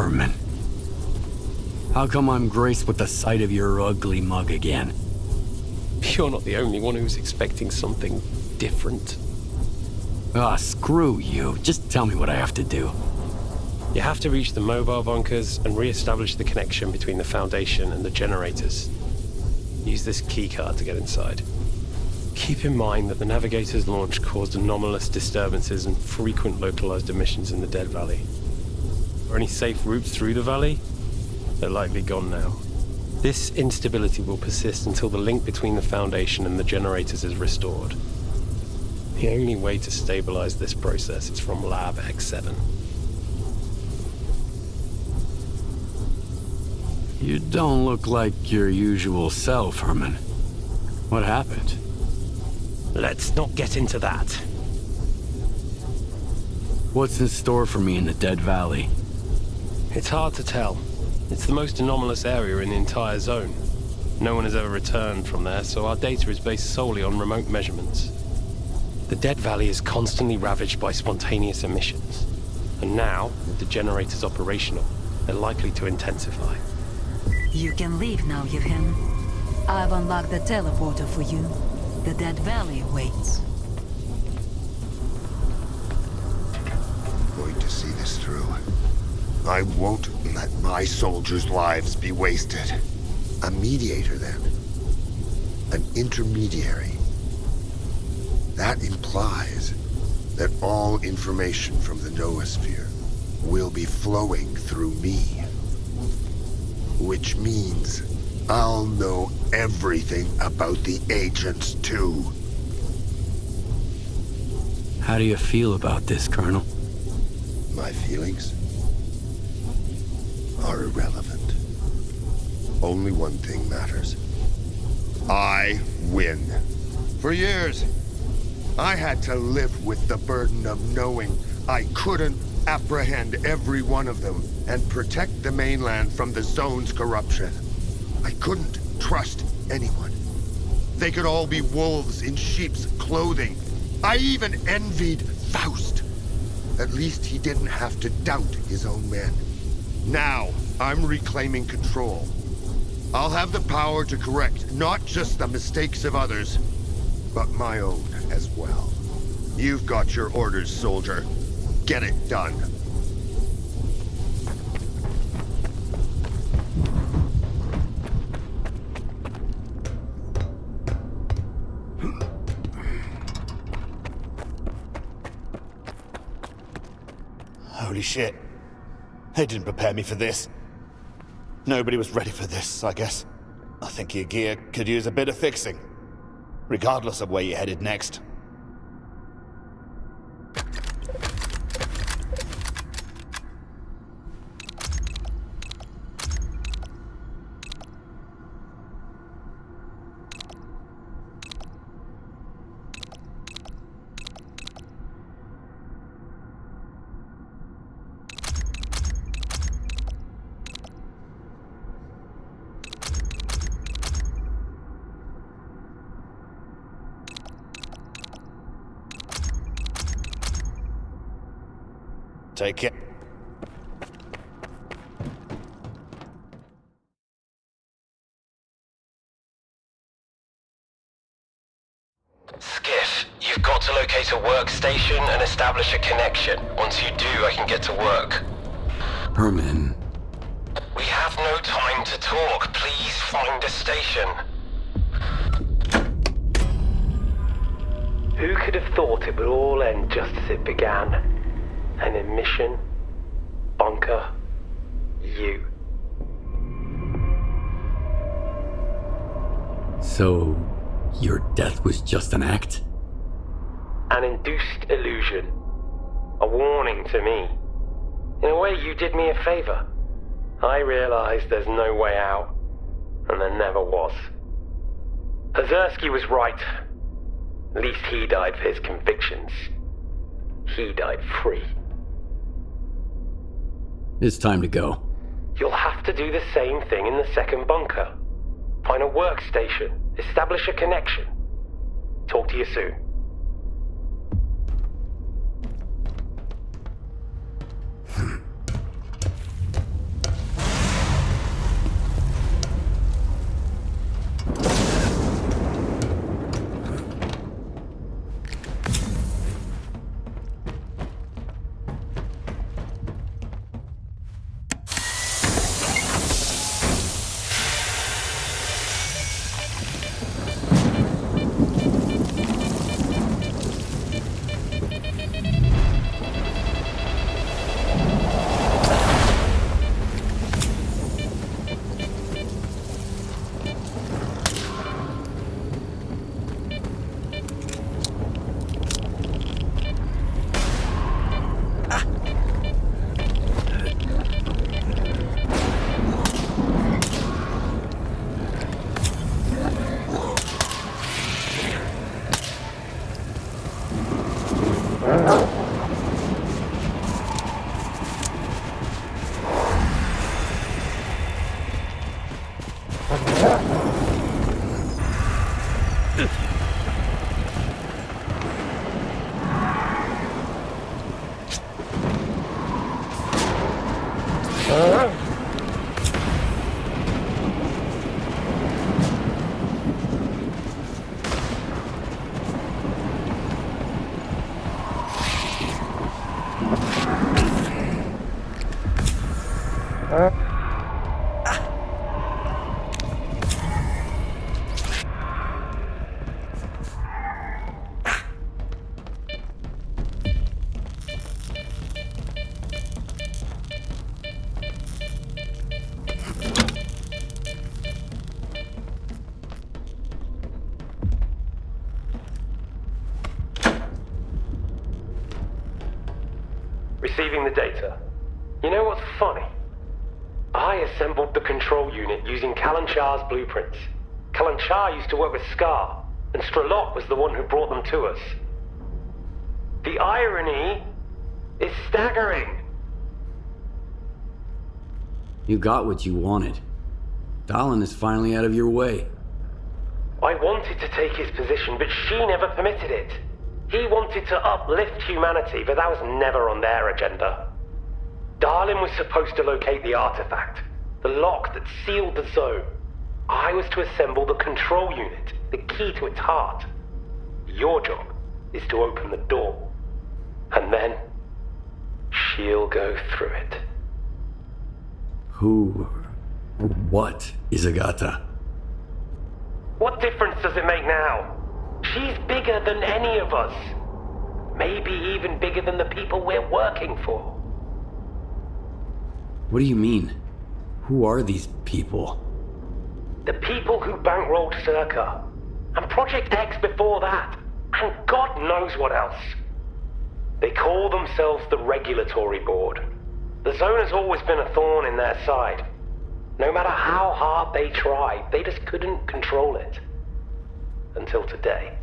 Herman. How come I'm graced with the sight of your ugly mug again? You're not the only one who's expecting something different. Ah, screw you. Just tell me what I have to do. You have to reach the mobile bunkers and re-establish the connection between the Foundation and the generators. Use this keycard to get inside. Keep in mind that the Navigator's launch caused anomalous disturbances and frequent localized emissions in the Dead Valley. Are any safe routes through the valley? They're likely gone now. This instability will persist until the link between the Foundation and the generators is restored. The only way to stabilize this process is from Lab X7. You don't look like your usual self, Herman. What happened? Let's not get into that. What's in store for me in the Dead Valley? It's hard to tell. It's the most anomalous area in the entire zone. No one has ever returned from there, so our data is based solely on remote measurements. The Dead Valley is constantly ravaged by spontaneous emissions. And now, with the generators operational, they're likely to intensify. You can leave now, Yevhen. I've unlocked the teleporter for you. The Dead Valley awaits. I'm going to see this through. I won't let my soldiers' lives be wasted. A mediator, then. An intermediary. That implies that all information from the noosphere will be flowing through me. Which means I'll know everything about the agents, too. How do you feel about this, Colonel? My feelings are irrelevant. Only one thing matters. I win. For years, I had to live with the burden of knowing I couldn't apprehend every one of them and protect the mainland from the zone's corruption. I couldn't trust anyone. They could all be wolves in sheep's clothing. I even envied Faust. At least he didn't have to doubt his own men. Now, I'm reclaiming control. I'll have the power to correct not just the mistakes of others, but my own as well. You've got your orders, soldier. Get it done. Holy shit. They didn't prepare me for this. Nobody was ready for this, I guess. I think your gear could use a bit of fixing, regardless of where you're headed next. Take care. Skiff, you've got to locate a workstation and establish a connection. Once you do, I can get to work. Herman. We have no time to talk. Please find a station. Who could have thought it would all end just as it began? An admission, bunker, you. So, your death was just an act? An induced illusion. A warning to me. In a way, you did me a favor. I realized there's no way out, and there never was. Hazursky was right. At least he died for his convictions. He died free. It's time to go. You'll have to do the same thing in the second bunker. Find a workstation. Establish a connection. Talk to you soon. Receiving the data. You know what's funny? I assembled the control unit using Kalan'Shar's blueprints. Kalan'Shar used to work with S.T.A.L.K.E.R, and Strelok was the one who brought them to us. The irony is staggering. You got what you wanted. Dahlan is finally out of your way. I wanted to take his position, but she never permitted it. He wanted to uplift humanity, but that was never on their agenda. Darlin was supposed to locate the artifact, the lock that sealed the zone. I was to assemble the control unit, the key to its heart. Your job is to open the door. And then, she'll go through it. What is Agata? What difference does it make now? She's bigger than any of us. Maybe even bigger than the people we're working for. What do you mean? Who are these people? The people who bankrolled S.T.A.L.K.E.R. And Project X before that. And God knows what else. They call themselves the Regulatory Board. The zone has always been a thorn in their side. No matter how hard they tried, they just couldn't control it. Until today.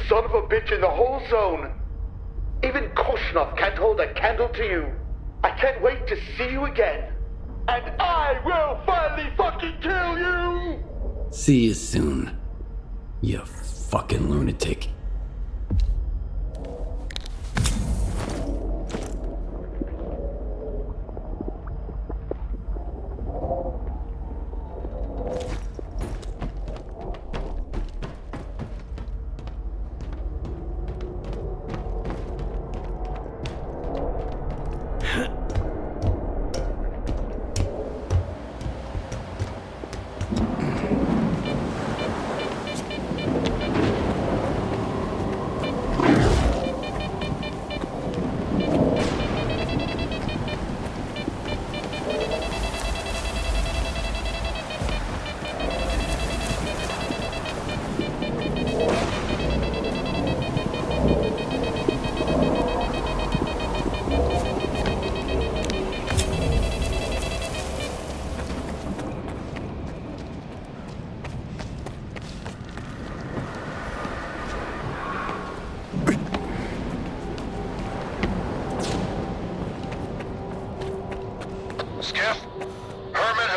Son of a bitch in the whole zone. Even Korshunov can't hold a candle to you. I can't wait to see you again. And I will finally fucking kill you! See you soon, you fucking lunatic.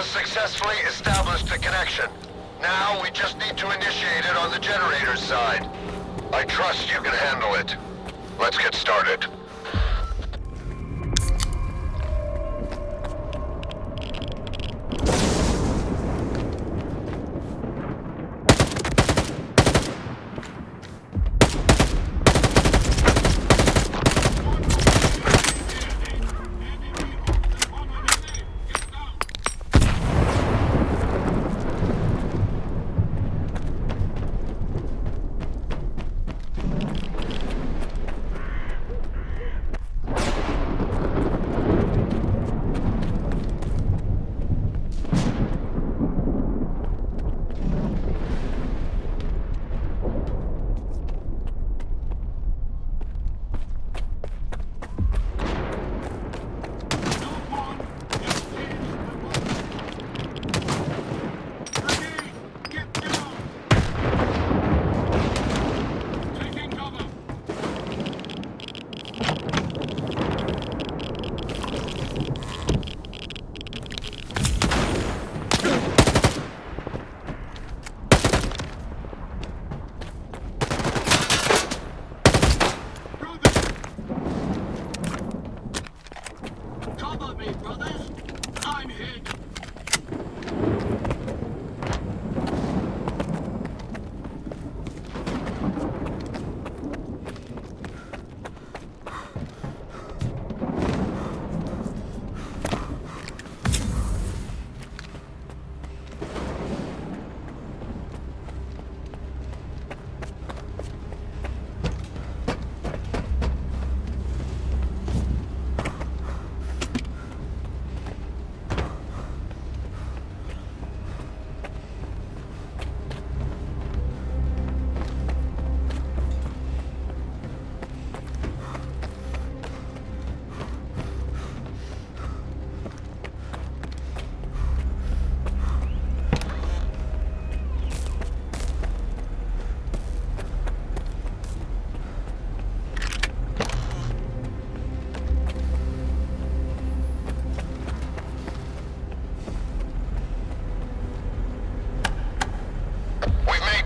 Successfully established a connection. Now we just need to initiate it on the generator's side. I trust you can handle it. Let's get started. brothers. I'm here.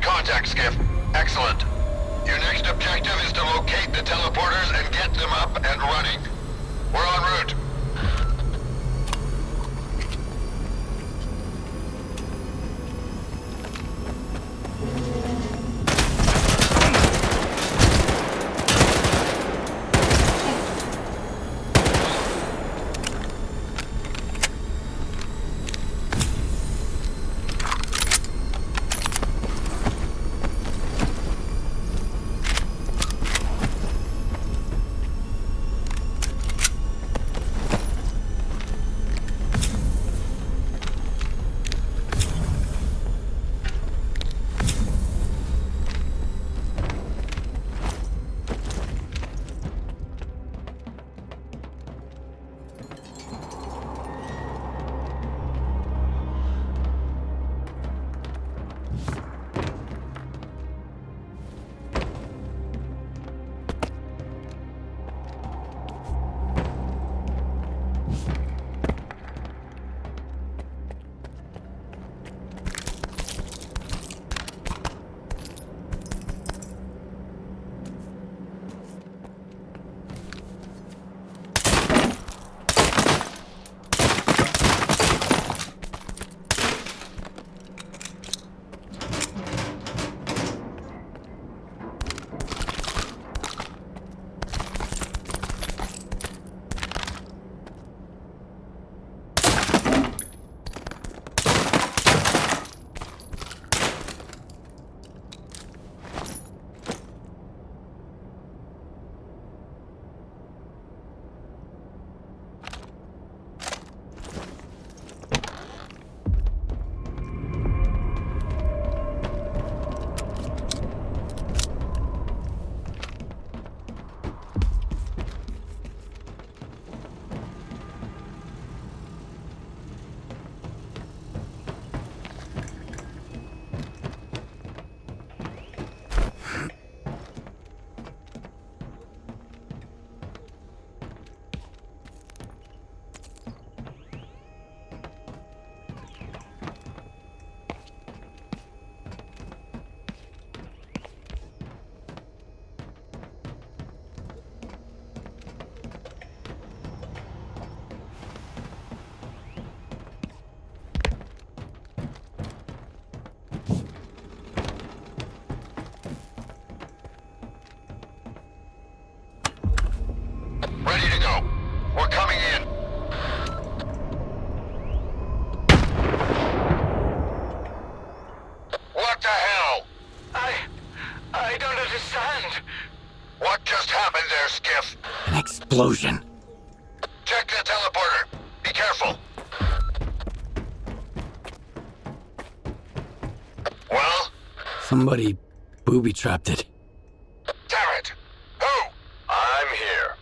Contact, Skiff. Excellent. Your next objective is to locate the teleporters and get them up and running. We're en route. Ready to go. We're coming in. What the hell? I don't understand. What just happened there, Skiff? An explosion. Check the teleporter. Be careful. Well? Somebody booby-trapped it. Damn it! Who? I'm here.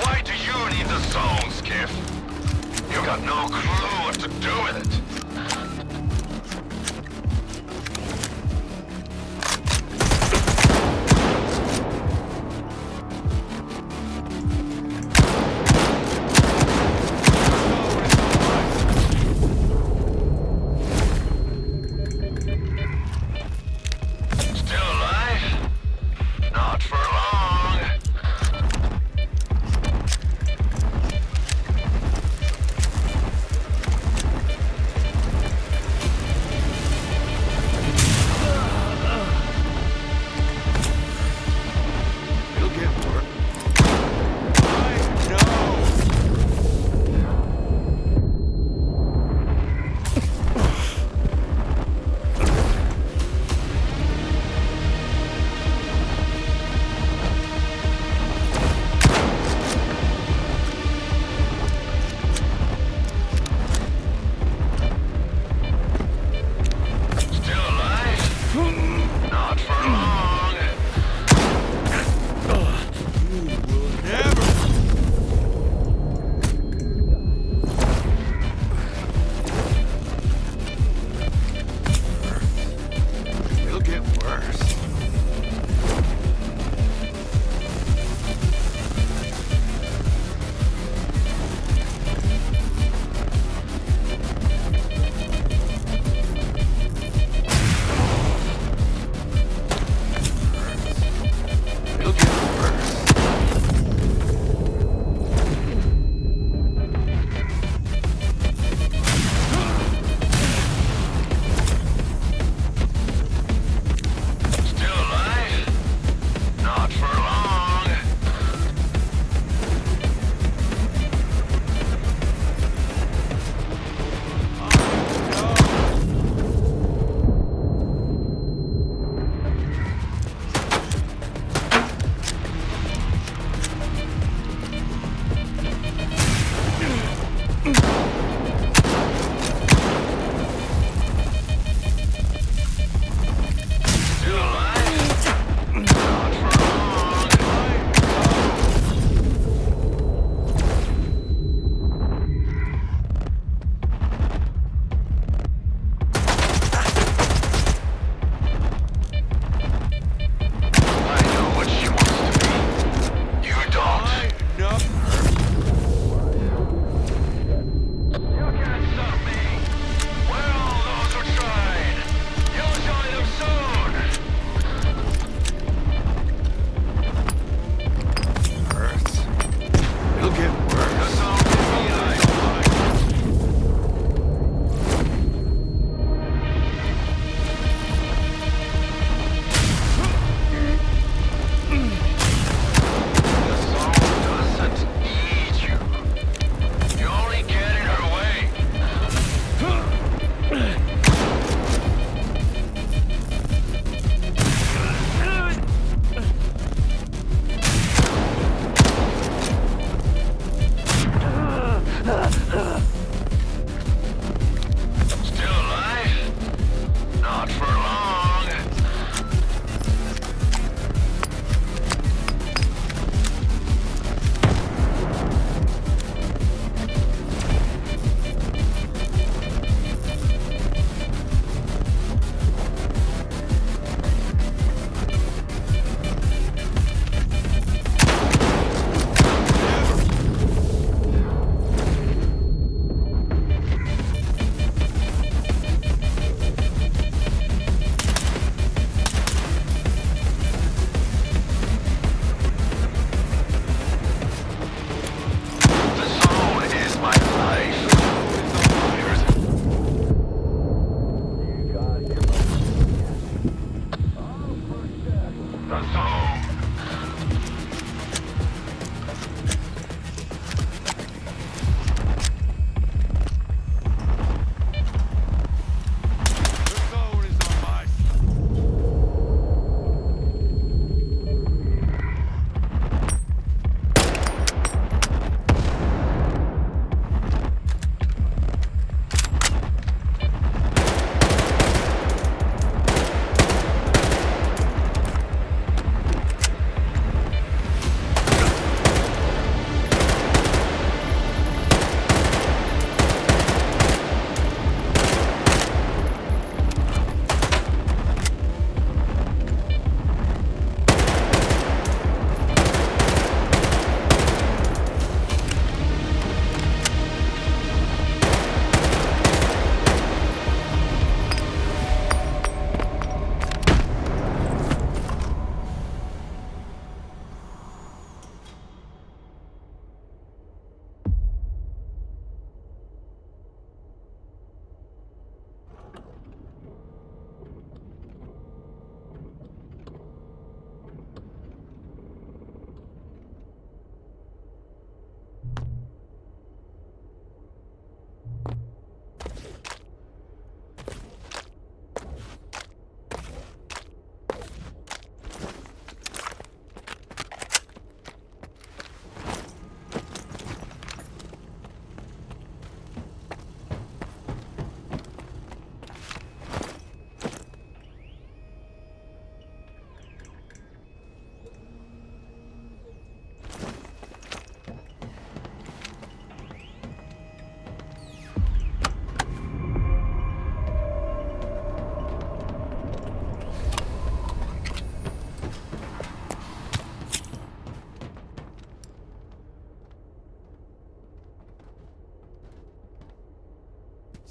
Why do you need the zone, Skiff? You got no clue what to do with it.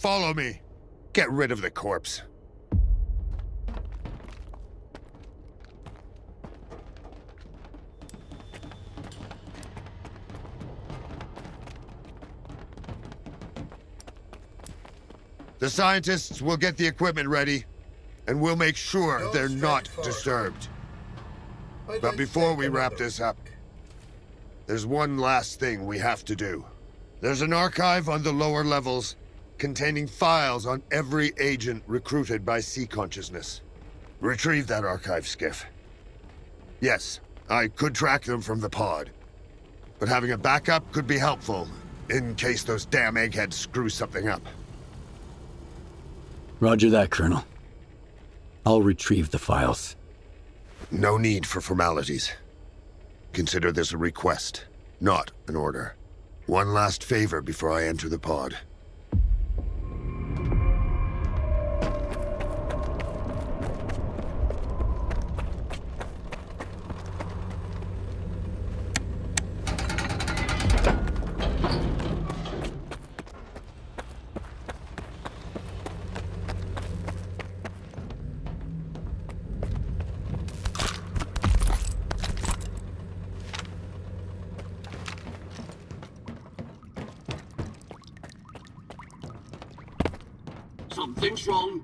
Follow me. Get rid of the corpse. The scientists will get the equipment ready, and we'll make sure they're not disturbed. But before we wrap this up, there's one last thing we have to do. There's an archive on the lower levels containing files on every agent recruited by Sea Consciousness. Retrieve that archive, Skiff. Yes, I could track them from the pod, but having a backup could be helpful in case those damn eggheads screw something up. Roger that, Colonel. I'll retrieve the files. No need for formalities. Consider this a request, not an order. One last favor before I enter the pod. Something's wrong.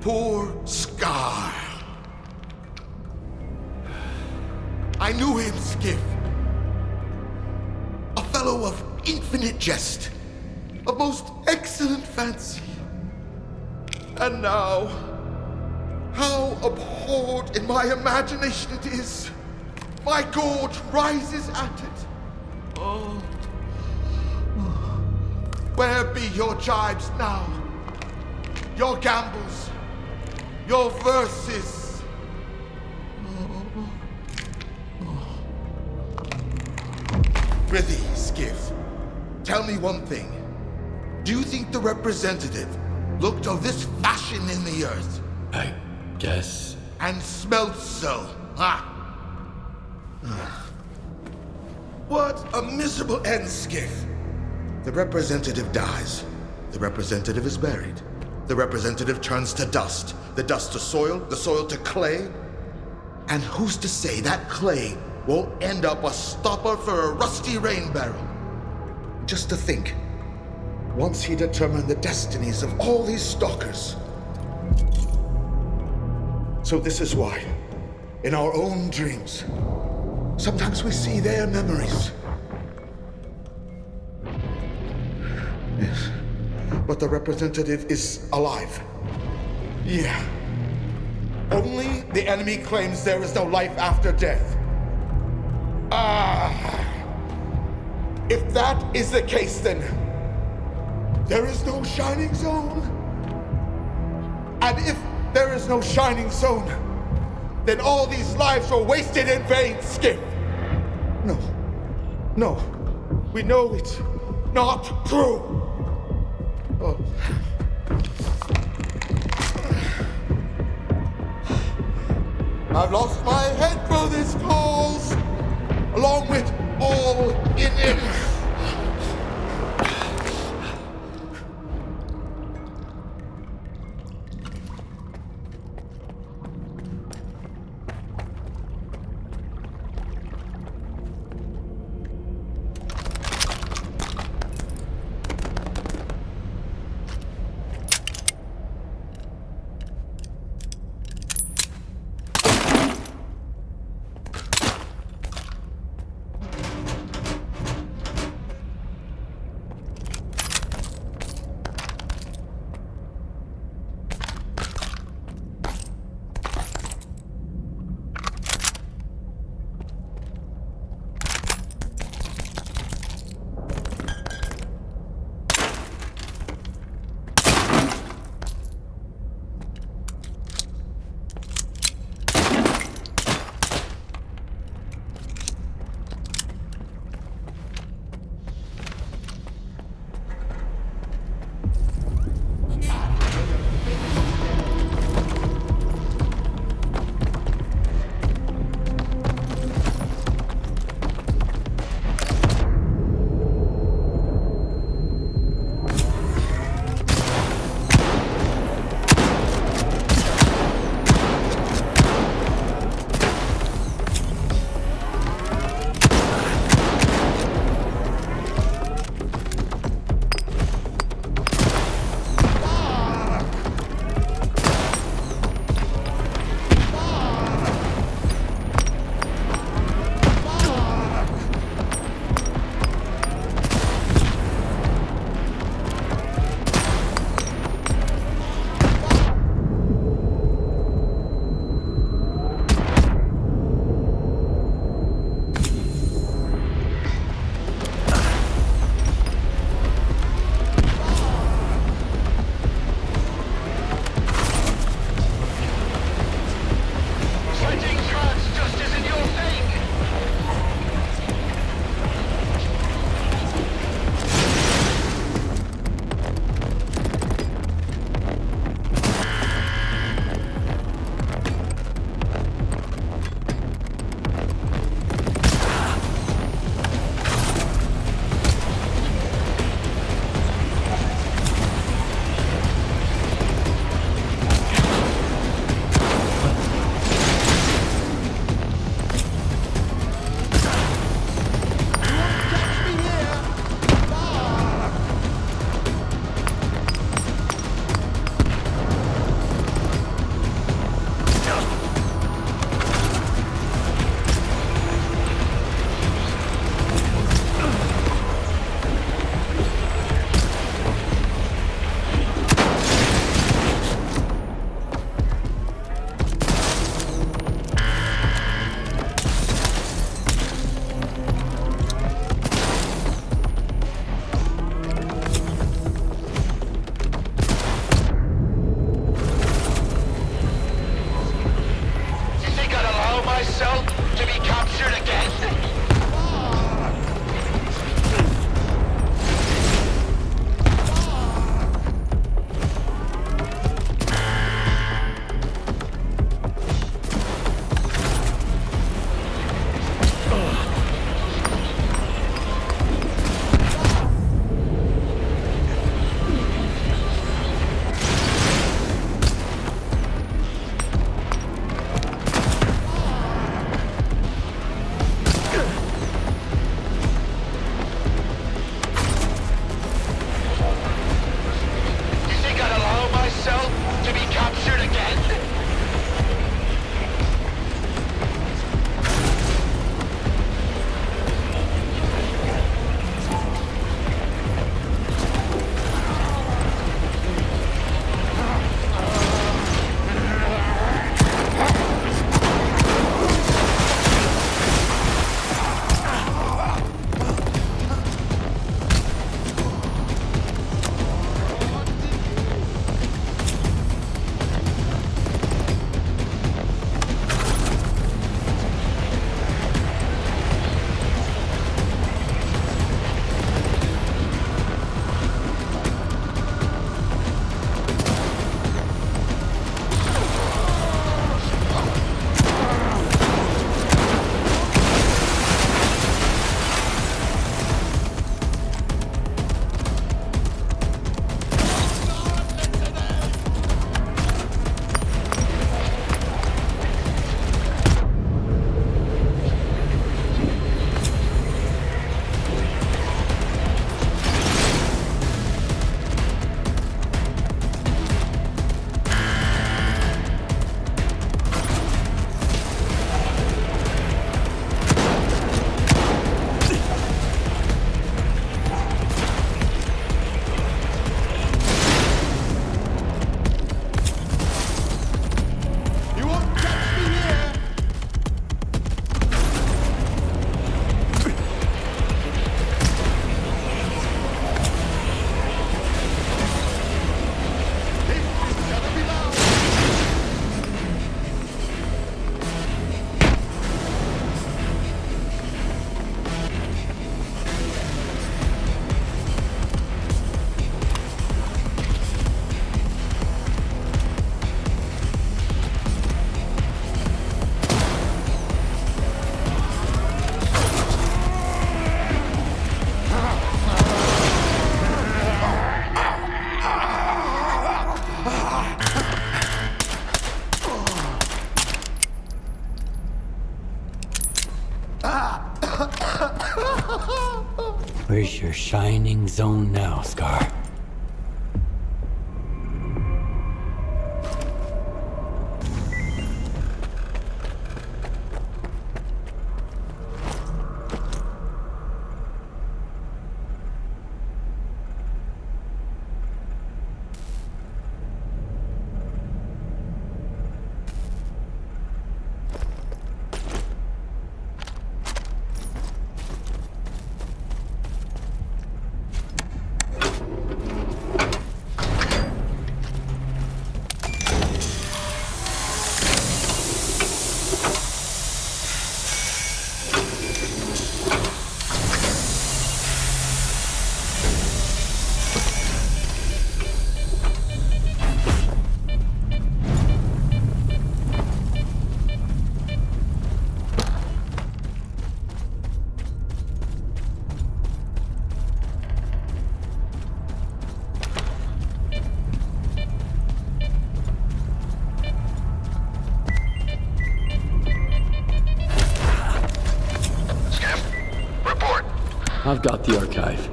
Poor Scar. I knew him, Skiff. A fellow of infinite jest, of most excellent fancy. And now, how abhorred in my imagination it is. My gorge rises at it. Oh. Where be your jibes now? Your gambles? Your verses? Prithee, Skiff, tell me one thing. Do you think the representative looked of this fashion in the earth? I guess. And smelt so, huh? What a miserable end, Skiff. The representative dies. The representative is buried. The representative turns to dust. The dust to soil, the soil to clay. And who's to say that clay won't end up a stopper for a rusty rain barrel? Just to think, once he determined the destinies of all these stalkers. So this is why, in our own dreams, sometimes we see their memories. Yes, but the representative is alive. Yeah. Only the enemy claims there is no life after death. If that is the case, then there is no shining zone. And if there is no shining zone, then all these lives were wasted in vain, Skip. No, we know it's not true. Oh. I've lost my head for this cause, along with all in it. Where's your shining zone now, Scar? I've got the archive.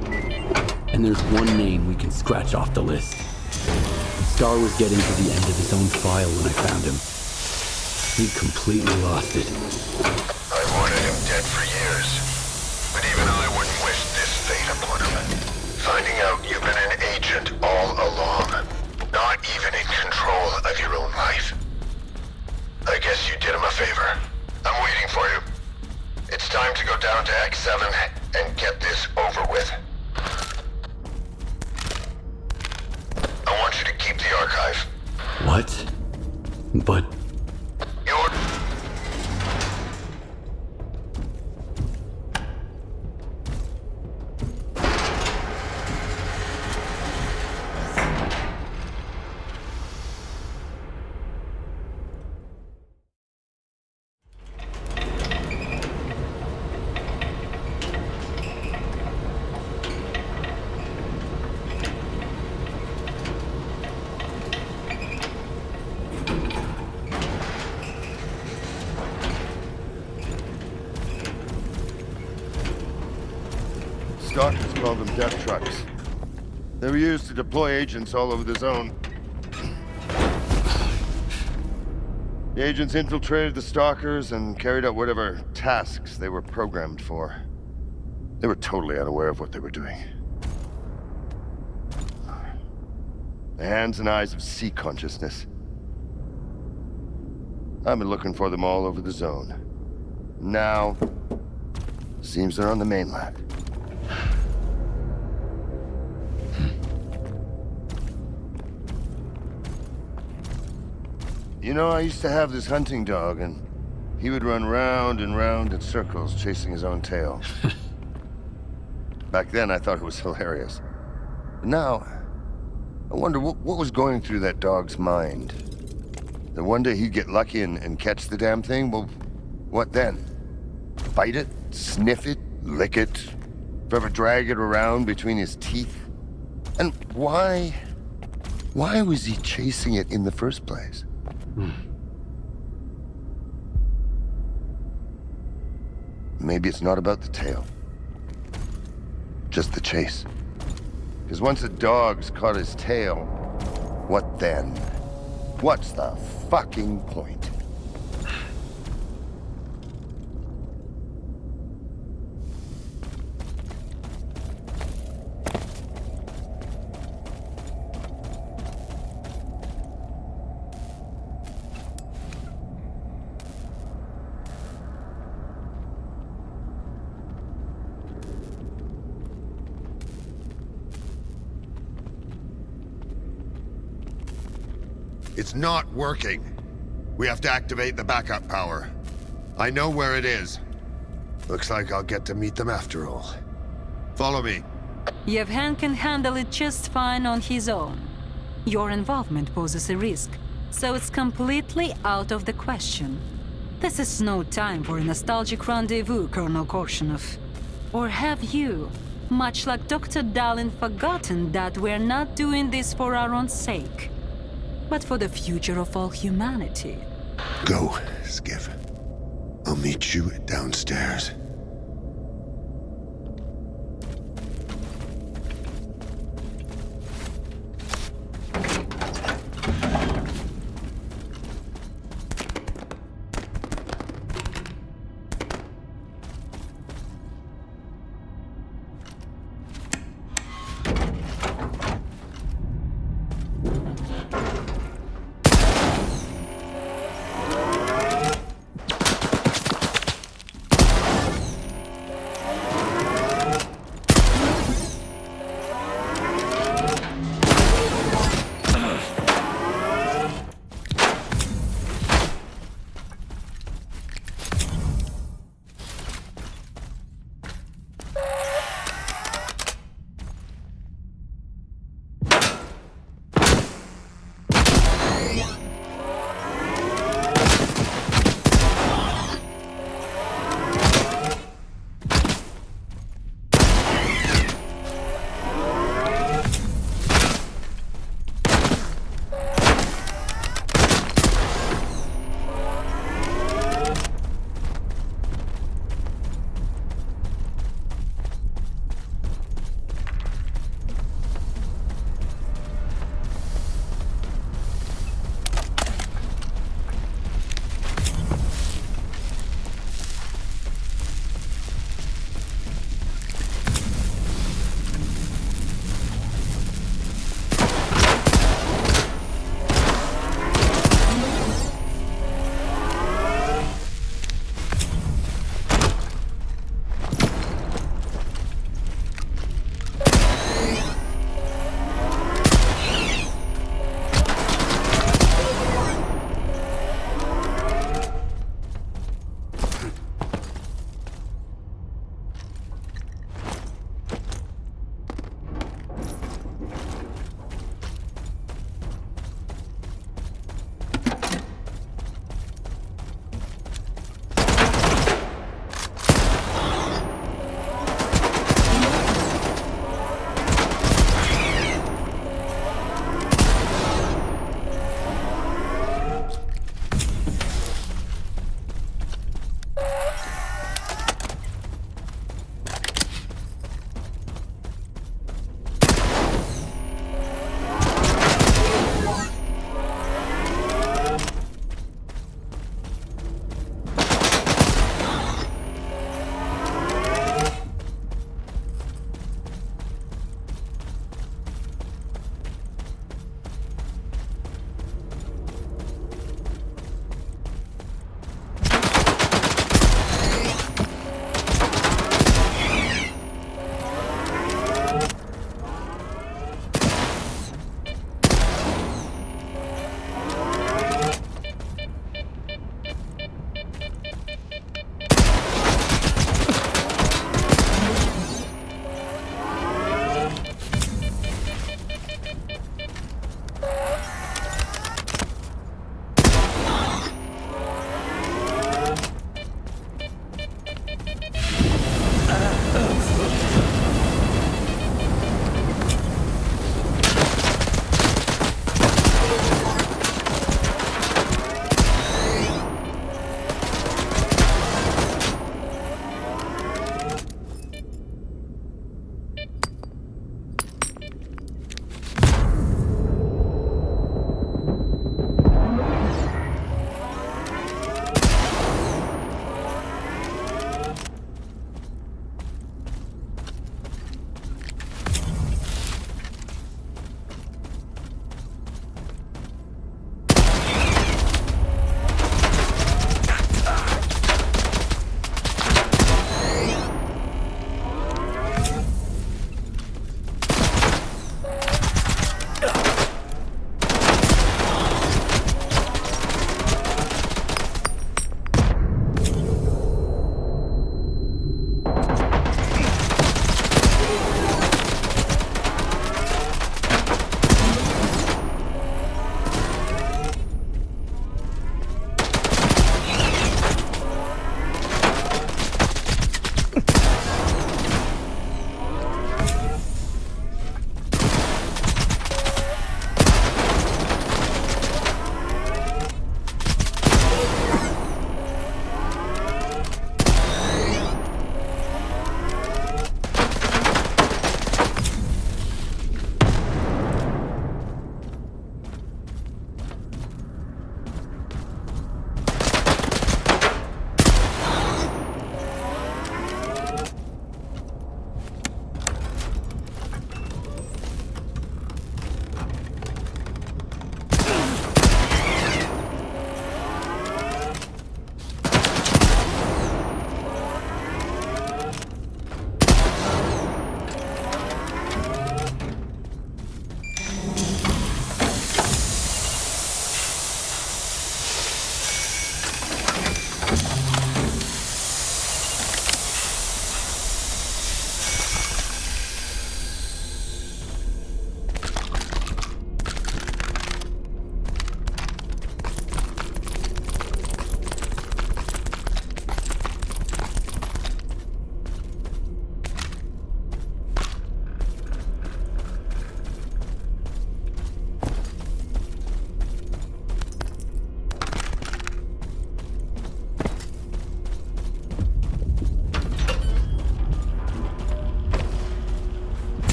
And there's one name we can scratch off the list. Star was getting to the end of his own file when I found him. He'd completely lost it. I wanted him dead for years. But even I wouldn't wish this fate upon him. Finding out you've been an agent all along. Not even in control of your own life. I guess you did him a favor. I'm waiting for you. It's time to go down to X7 and get this over with. I want you to keep the archive. What? But... Stalkers called them death trucks. They were used to deploy agents all over the zone. The agents infiltrated the Stalkers and carried out whatever tasks they were programmed for. They were totally unaware of what they were doing. The hands and eyes of sea consciousness. I've been looking for them all over the zone. Now, seems they're on the mainland. You know, I used to have this hunting dog, and he would run round and round in circles, chasing his own tail. Back then, I thought it was hilarious. But now, I wonder what was going through that dog's mind. That one day he'd get lucky and catch the damn thing? Well, what then? Bite it? Sniff it? Lick it? Forever drag it around between his teeth? And why was he chasing it in the first place? Maybe it's not about the tail. Just the chase. Because once a dog's caught his tail, what then? What's the fucking point? It's not working. We have to activate the backup power. I know where it is. Looks like I'll get to meet them after all. Follow me. Yevhen can handle it just fine on his own. Your involvement poses a risk, so it's completely out of the question. This is no time for a nostalgic rendezvous, Colonel Korshunov. Or have you, much like Dr. Dalin, forgotten that we're not doing this for our own sake, but for the future of all humanity? Go, Skiff. I'll meet you downstairs.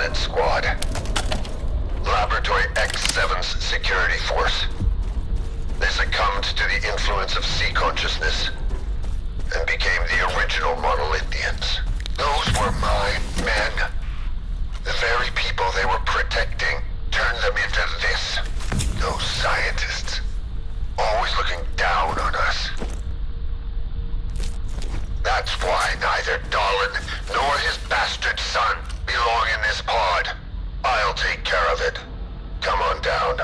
Lieutenant Squad. Laboratory X7's security force. They succumbed to the influence of sea consciousness and became the original monolithians. Those were my men. The very people they were protecting turned them into this. Those scientists, always looking down on us. That's why neither Dahlin nor his bastard son belong in this pod. I'll take care of it. Come on down.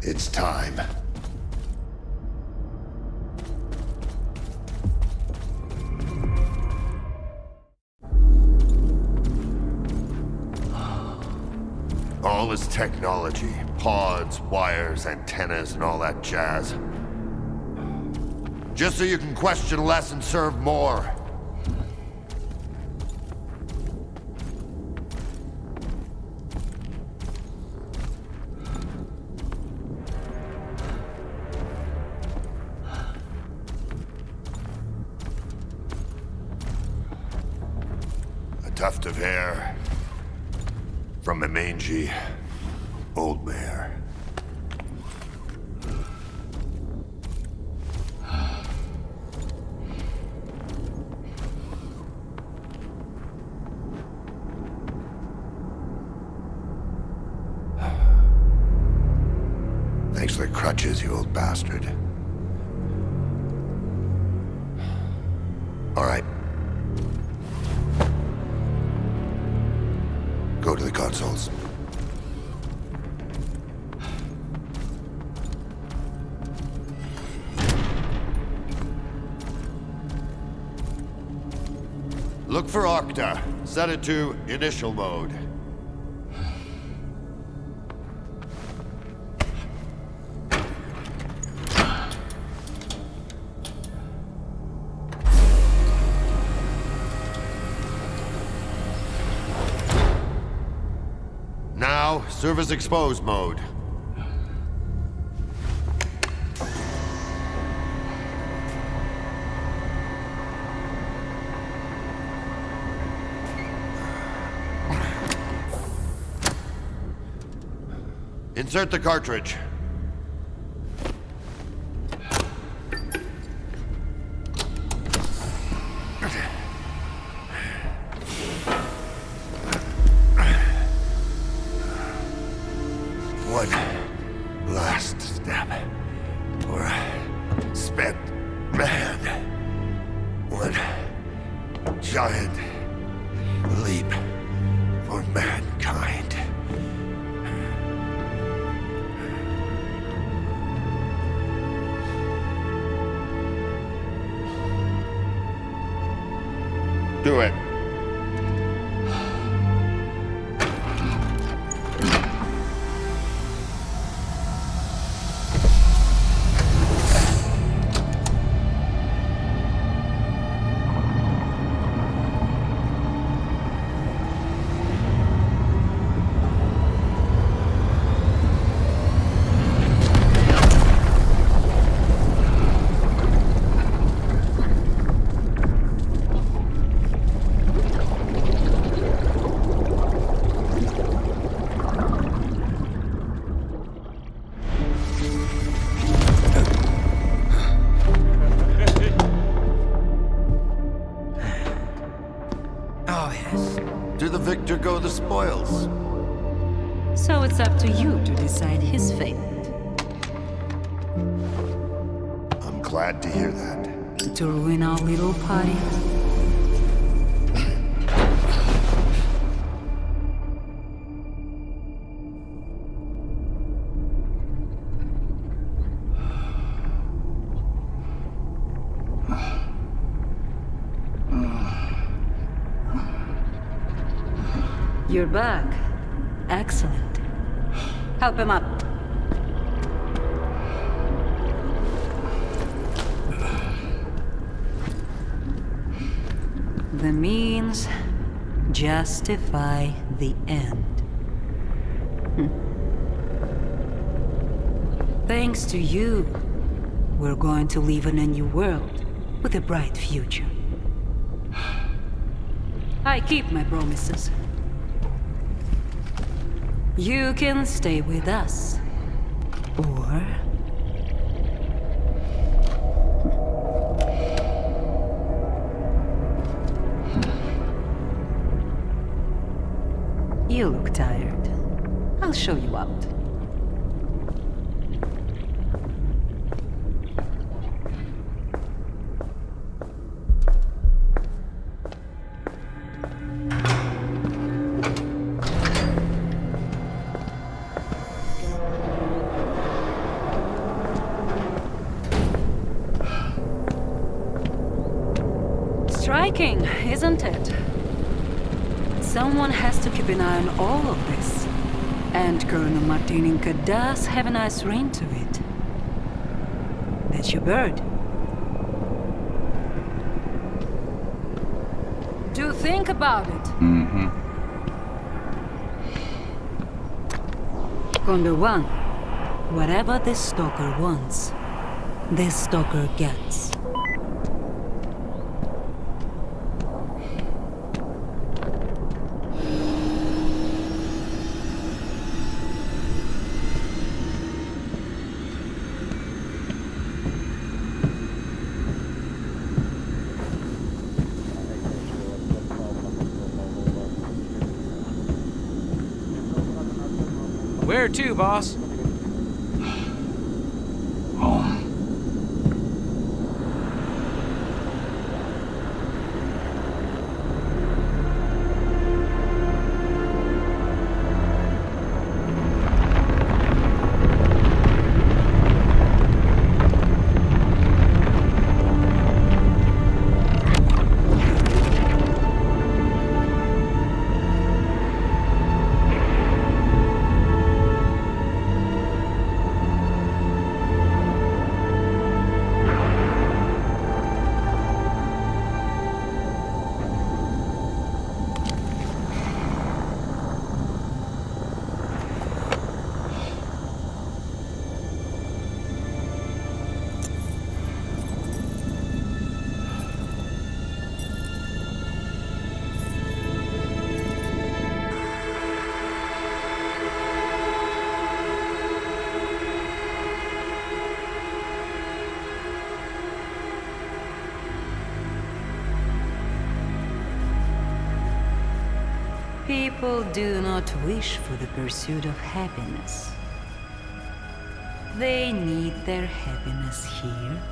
It's time. All this technology, pods, wires, antennas, and all that jazz. Just so you can question less and serve more. Tuft of hair from a mangy old mare. Thanks for the crutches, you old bastard. All right. Go to the consoles. Look for Octa. Set it to initial mode. Now, service exposed mode. Insert the cartridge. One last step for a spent man. One giant leap for mankind. Do it. spoils. So it's up to you to decide his fate. I'm glad to hear that. To ruin our little party. You're back. Excellent. Help him up. The means justify the end. Thanks to you, we're going to live in a new world with a bright future. I keep my promises. You can stay with us, or... You look tired. I'll show you out. Striking, isn't it? Someone has to keep an eye on all of this. And Colonel Martininka does have a nice ring to it. That's your bird. Do think about it. Mm-hmm. Condor 1, whatever this stalker wants, this stalker gets. Where to, boss? Home. People do not wish for the pursuit of happiness. They need their happiness here